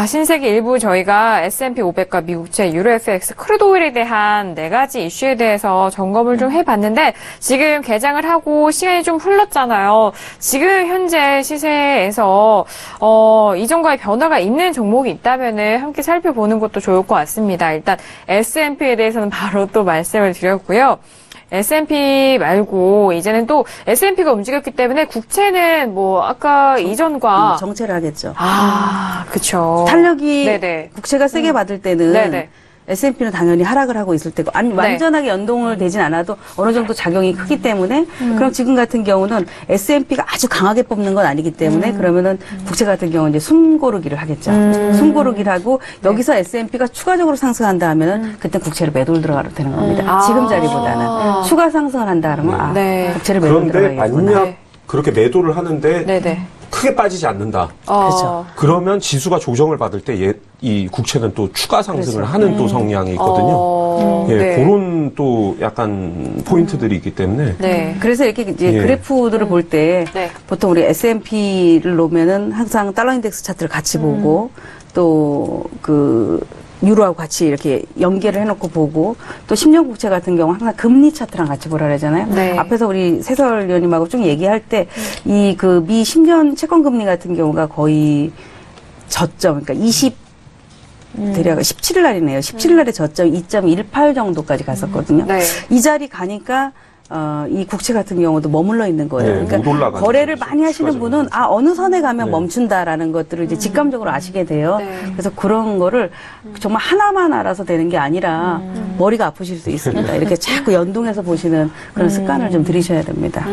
신세계 일부 저희가 S&P 500과 미국채, 유로 FX, 크루드 오일에 대한 4가지 이슈에 대해서 점검을 좀 해봤는데 지금 개장을 하고 시간이 좀 흘렀잖아요. 지금 현재 시세에서 이전과의 변화가 있는 종목이 있다면은 함께 살펴보는 것도 좋을 것 같습니다. 일단 S&P에 대해서는 바로 또 말씀을 드렸고요. S&P 말고 이제는 또 S&P가 움직였기 때문에 국채는 뭐 아까 이전과 정체를 하겠죠. 그쵸. 탄력이 네네. 국채가 세게 받을 때는 네네. S&P는 당연히 하락을 하고 있을 테고 완전하게 연동을 되진 않아도 어느 정도 작용이 크기 때문에 그럼 지금 같은 경우는 S&P가 아주 강하게 뽑는 건 아니기 때문에 그러면은 국채 같은 경우는 이제 숨고르기를 하겠죠. 숨고르기를 하고 여기서 S&P가 추가적으로 상승한다 하면은 그때 국채를 매도를 들어가도 되는 겁니다. 지금 자리보다는 추가 상승을 한다 그러면 네. 국채를 매도를 그런데 들어가겠구나. 만약 그렇게 매도를 하는데 네네. 크게 빠지지 않는다. 그렇죠. 그러면 지수가 조정을 받을 때 이 국채는 또 추가 상승을 하는 또 성향이 있거든요. 예, 네. 그런 또 약간 포인트들이 있기 때문에 네. 그래서 이렇게 이제 예. 그래프들을 볼 때 네. 보통 우리 S&P를 놓으면은 항상 달러 인덱스 차트를 같이 보고 또 그 유로하고 같이 이렇게 연계를 해놓고 보고 또 10년 국채 같은 경우 항상 금리 차트랑 같이 보라 그러잖아요. 네. 앞에서 우리 세설 의원님하고 쭉 얘기할 때 이 그 미 10년 채권 금리 같은 경우가 거의 저점 그러니까 대략 17일 날이네요. 17일 날에 저점 2.18 정도까지 갔었거든요. 네. 이 자리 가니까 이 국채 같은 경우도 머물러 있는 거예요. 네, 못 그러니까 올라가는 거래를 거죠. 많이 하시는 분은 어느 선에 가면 네. 멈춘다라는 것들을 이제 직감적으로 아시게 돼요. 네. 그래서 그런 거를 정말 하나만 알아서 되는 게 아니라 머리가 아프실 수 있습니다. 이렇게 자꾸 연동해서 보시는 그런 습관을 좀 들이셔야 됩니다.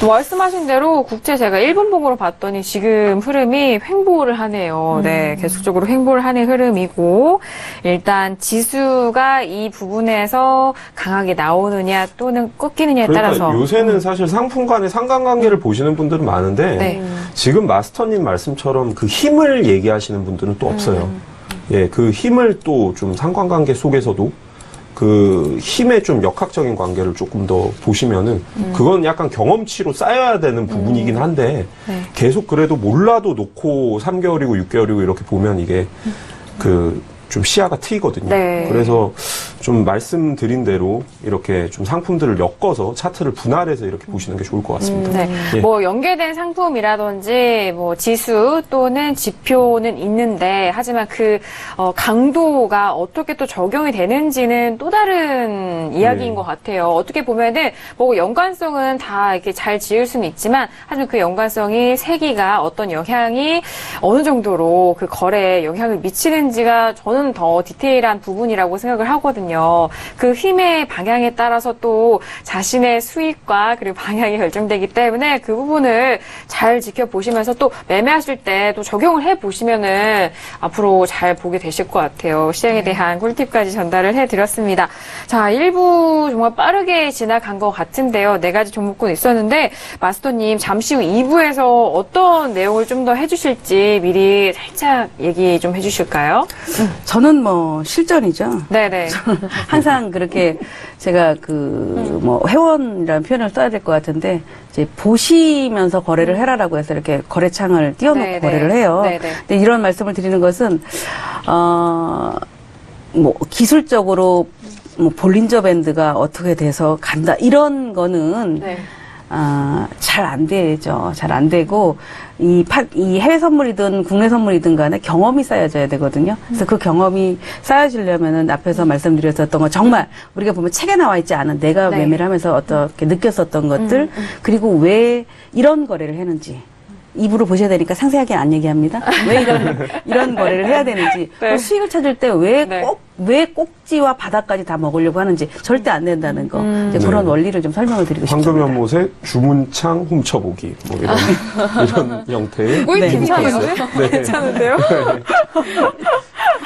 말씀하신 대로 국채 제가 1분봉으로 봤더니 지금 흐름이 횡보를 하네요. 네, 계속적으로 횡보를 하는 흐름이고 일단 지수가 이 부분에서 강하게 나오느냐 또는 꺾이느냐에 그러니까 따라서 요새는 사실 상품 간의 상관관계를 보시는 분들은 많은데 네. 지금 마스터님 말씀처럼 그 힘을 얘기하시는 분들은 또 없어요. 예, 그 힘을 또 좀 상관관계 속에서도 그 힘의 좀 역학적인 관계를 조금 더 보시면은 그건 약간 경험치로 쌓여야 되는 부분이긴 한데 네. 계속 그래도 몰라도 놓고 3개월이고 6개월이고 이렇게 보면 이게 그 좀 시야가 트이거든요. 네. 그래서 좀 말씀드린 대로 이렇게 좀 상품들을 엮어서 차트를 분할해서 이렇게 보시는 게 좋을 것 같습니다. 네. 예. 뭐 연계된 상품이라든지 뭐 지수 또는 지표는 있는데 하지만 그 강도가 어떻게 또 적용이 되는지는 또 다른 이야기인 네. 것 같아요. 어떻게 보면은 뭐 연관성은 다 이렇게 잘 지을 수는 있지만 하지만 그 연관성이 세기가 어떤 영향이 어느 정도로 그 거래에 영향을 미치는지가 저는 더 디테일한 부분이라고 생각을 하거든요. 그 힘의 방향에 따라서 또 자신의 수익과 그리고 방향이 결정되기 때문에 그 부분을 잘 지켜보시면서 또 매매하실 때 또 적용을 해보시면은 앞으로 잘 보게 되실 것 같아요. 시장에 대한 꿀팁까지 전달을 해드렸습니다. 자, 1부 정말 빠르게 지나간 것 같은데요. 4가지 종목군 있었는데 마스터님 잠시 후 2부에서 어떤 내용을 좀 더 해주실지 미리 살짝 얘기 좀 해주실까요? 저는 뭐 실전이죠. 네네. 항상 그렇게 제가 뭐 회원이라는 표현을 써야 될 것 같은데 이제 보시면서 거래를 해라라고 해서 이렇게 거래창을 띄워놓고 네네. 거래를 해요. 네네. 근데 이런 말씀을 드리는 것은 뭐 기술적으로 뭐 볼린저 밴드가 어떻게 돼서 간다 이런 거는 네. 잘 안 되죠. 잘 안 되고, 이 해외 선물이든 국내 선물이든 간에 경험이 쌓여져야 되거든요. 그래서 그 경험이 쌓여지려면은 앞에서 말씀드렸었던 거 정말 우리가 보면 책에 나와 있지 않은 내가 네. 매매를 하면서 어떻게 느꼈었던 것들, 그리고 왜 이런 거래를 했는지, 입으로 보셔야 되니까 상세하게 안 얘기합니다. 왜 이런 거래를 해야 되는지, 네. 또 수익을 찾을 때 왜 네. 왜 꼭지와 바닥까지 다 먹으려고 하는지 절대 안 된다는 거. 이제 네. 그런 원리를 좀 설명을 드리고 싶습니다. 황금연못의 주문창 훔쳐보기 뭐 이런 형태의 꿀팁 이북 괜찮은데요? 컨셉. 네. 괜찮은데요?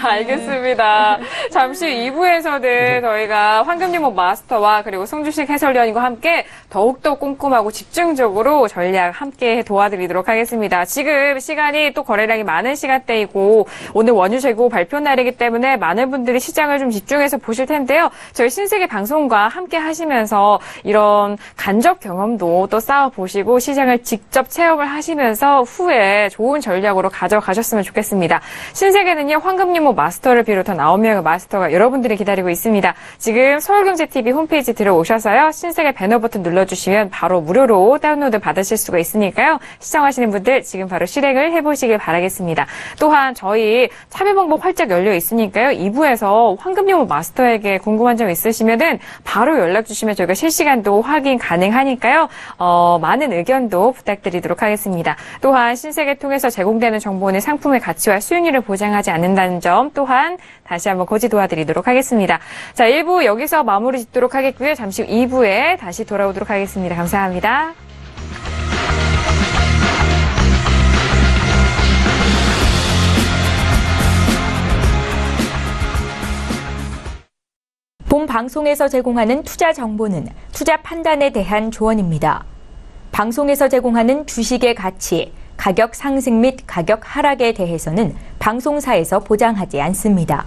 알겠습니다. 잠시 2부에서는 저희가 황금연못 마스터와 그리고 송주식 해설위원과 함께 더욱더 꼼꼼하고 집중적으로 전략 함께 도와드리도록 하겠습니다. 지금 시간이 또 거래량이 많은 시간대이고 오늘 원유 재고 발표 날이기 때문에 많은 분들이 시장을 좀 집중해서 보실 텐데요. 저희 신세계 방송과 함께 하시면서 이런 간접 경험도 또 쌓아보시고 시장을 직접 체험을 하시면서 후에 좋은 전략으로 가져가셨으면 좋겠습니다. 신세계는요, 황금연못 마스터를 비롯한 9명의 마스터가 여러분들이 기다리고 있습니다. 지금 서울경제TV 홈페이지 들어오셔서요. 신세계 배너 버튼 눌러주시면 바로 무료로 다운로드 받으실 수가 있으니까요. 시청하시는 분들 지금 바로 실행을 해보시길 바라겠습니다. 또한 저희 참여 방법 활짝 열려 있으니까요. 2부에서 황금연못 마스터에게 궁금한 점 있으시면은 바로 연락 주시면 저희가 실시간도 확인 가능하니까요. 많은 의견도 부탁드리도록 하겠습니다. 또한 신세계 통해서 제공되는 정보는 상품의 가치와 수익률을 보장하지 않는다는 점 또한 다시 한번 고지 도와드리도록 하겠습니다. 자, 1부 여기서 마무리 짓도록 하겠고요. 잠시 후 2부에 다시 돌아오도록 하겠습니다. 감사합니다. 본 방송에서 제공하는 투자 정보는 투자 판단에 대한 조언입니다. 방송에서 제공하는 주식의 가치, 가격 상승 및 가격 하락에 대해서는 방송사에서 보장하지 않습니다.